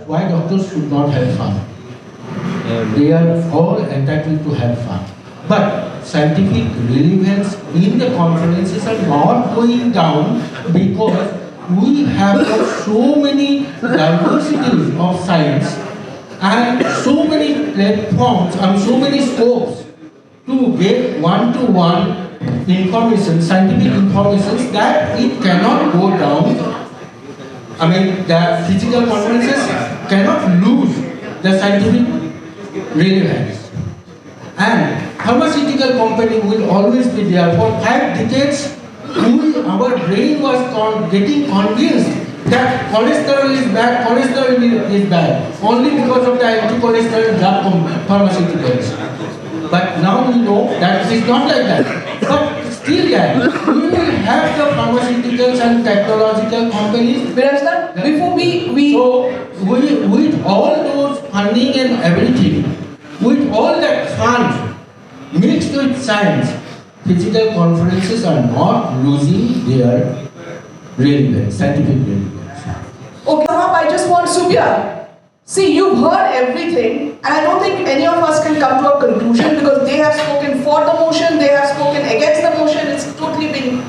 why doctors should not have fun? They are all entitled to have fun. But scientific relevance in the conferences are not going down because we have got so many diversities of science and so many platforms and so many scopes to get one-to-one information, scientific information, that it cannot go down. The physical conferences cannot lose the scientific relevance. And pharmaceutical company will always be there. For 5 decades, our brain was getting convinced that cholesterol is bad, only because of the anti-cholesterol drug pharmaceuticals. But now we know that it is not like that. But still, we will have the pharmaceuticals and technological companies. Before with all those funding and everything, with all that funds mixed with science, physical conferences are not losing their relevance, scientific relevance. Okay, I just want Subya. See, you've heard everything, and I don't think any of us can come to a conclusion because they have spoken for the motion, they have spoken against the motion, it's totally been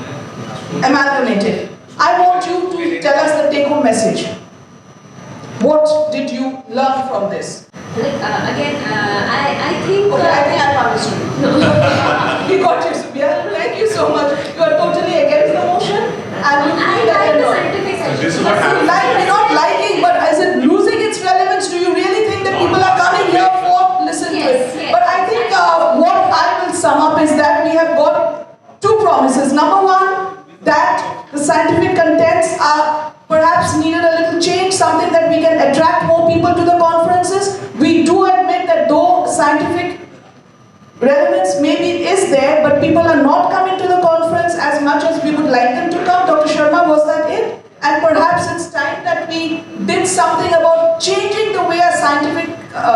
amalgamated. I want you to tell us the take-home message. What did you learn from this? I think... Okay, I think I've understood. We got you, Subya. Thank you so much. You are totally against the motion, and you feel that the scientific session. this is what happens. Not liking, but is it losing its relevance? Do you really think that people are coming here for listen to it? Yes. But I think what I will sum up is that we have got 2 promises. Number 1, that the scientific contents are perhaps needed a little change, something that we can attract more people to the conferences. We do admit that though scientific relevance maybe is there, but people are not coming to the conference as much as we would like them to come. Dr. Sharma, was that it? And perhaps it's time that we did something about changing the way our scientific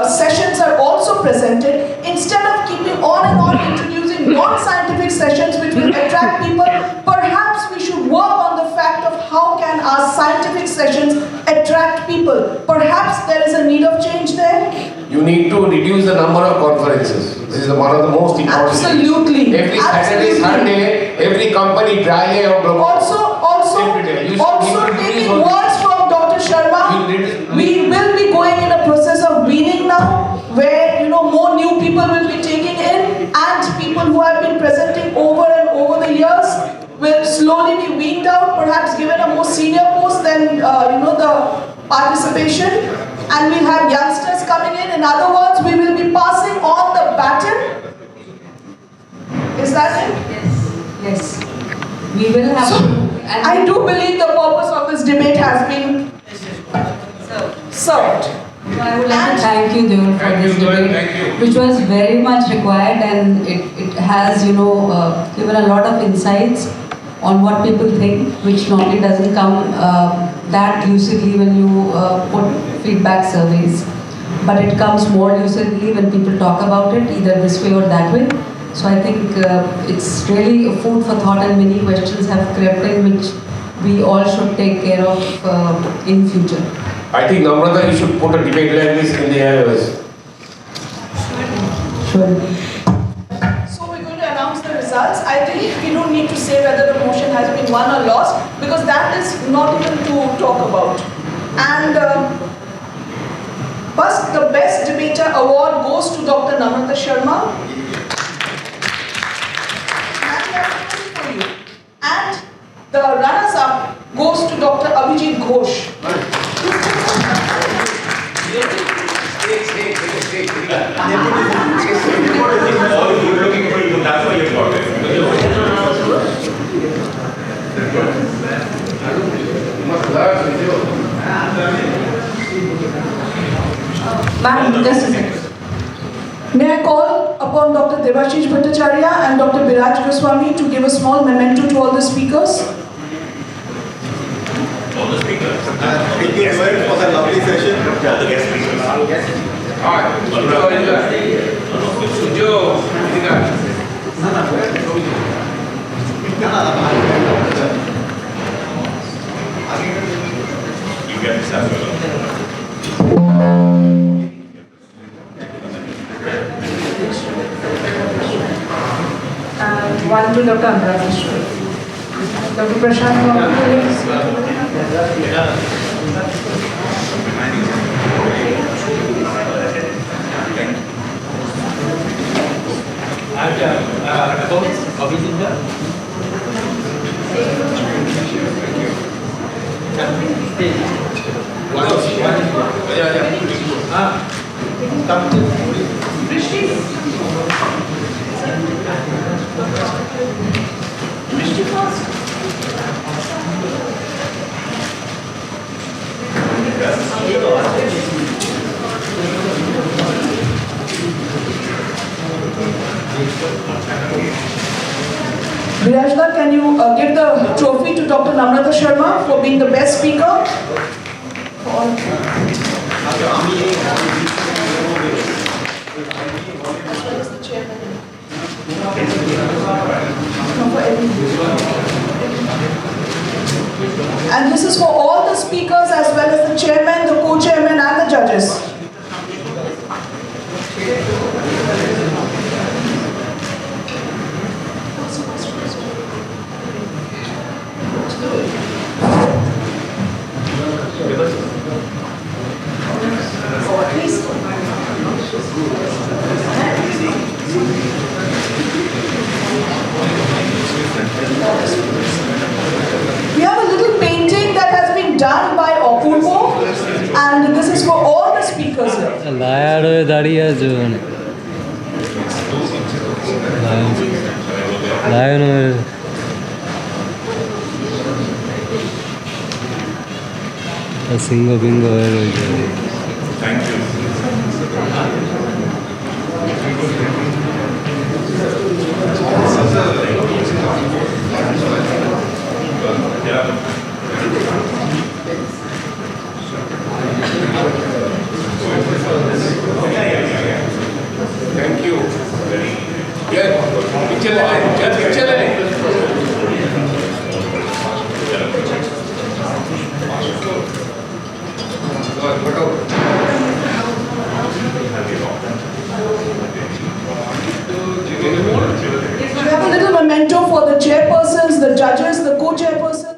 sessions are also presented. Instead of keeping on and on introducing non-scientific sessions which will attract people, perhaps we should work on the fact of how can our scientific sessions attract people. Perhaps there is a need of change there. You need to reduce the number of conferences. This is one of the most important Absolutely. things. Every Saturday, Sunday, every company dry day or Also taking words from Dr. Sharma, we will be going in a process of weaning now, where more new people will be taking in, and people who have been presenting over and over the years will slowly be weaned out, perhaps given a more senior post than the participation, and we'll have youngsters coming in. In other words, we will be passing on the baton. Is that it? Yes. We will have I do believe the purpose of this debate has been served. So I would like to thank you, Deol, for this debate, which was very much required, and it has, given a lot of insights on what people think, which normally doesn't come that lucidly when you put feedback surveys. But it comes more lucidly when people talk about it, either this way or that way. So I think it's really a food for thought, and many questions have crept in which we all should take care of in future. I think, Namrata, you should put a debate like this in the areas. Sure. So we're going to announce the results. I think we don't need to say whether the motion has been won or lost, because that is not even to talk about. And first, the Best Debater Award goes to Dr. Namrata Sharma. And the runners-up goes to Dr. Abhijit Ghosh. Ma'am, just a second. May I call upon Dr. Debashish Bhattacharya and Dr. Biraj Goswami to give a small memento to all the speakers? Thank you for the lovely session. All the guest speakers. You get this. And one to Dr. Anurag. Dr. Prashant, Virajna, can you give the trophy to Dr. Namrata Sharma for being the best speaker? And this is for all the speakers as well as the chairman, the co-chairman and the judges. We have a little painting that has been done by Opurbo, and this is for all the speakers here. Singo bingo. Thank you. Thank you. We have a little memento for the chairpersons, the judges, the co-chairpersons.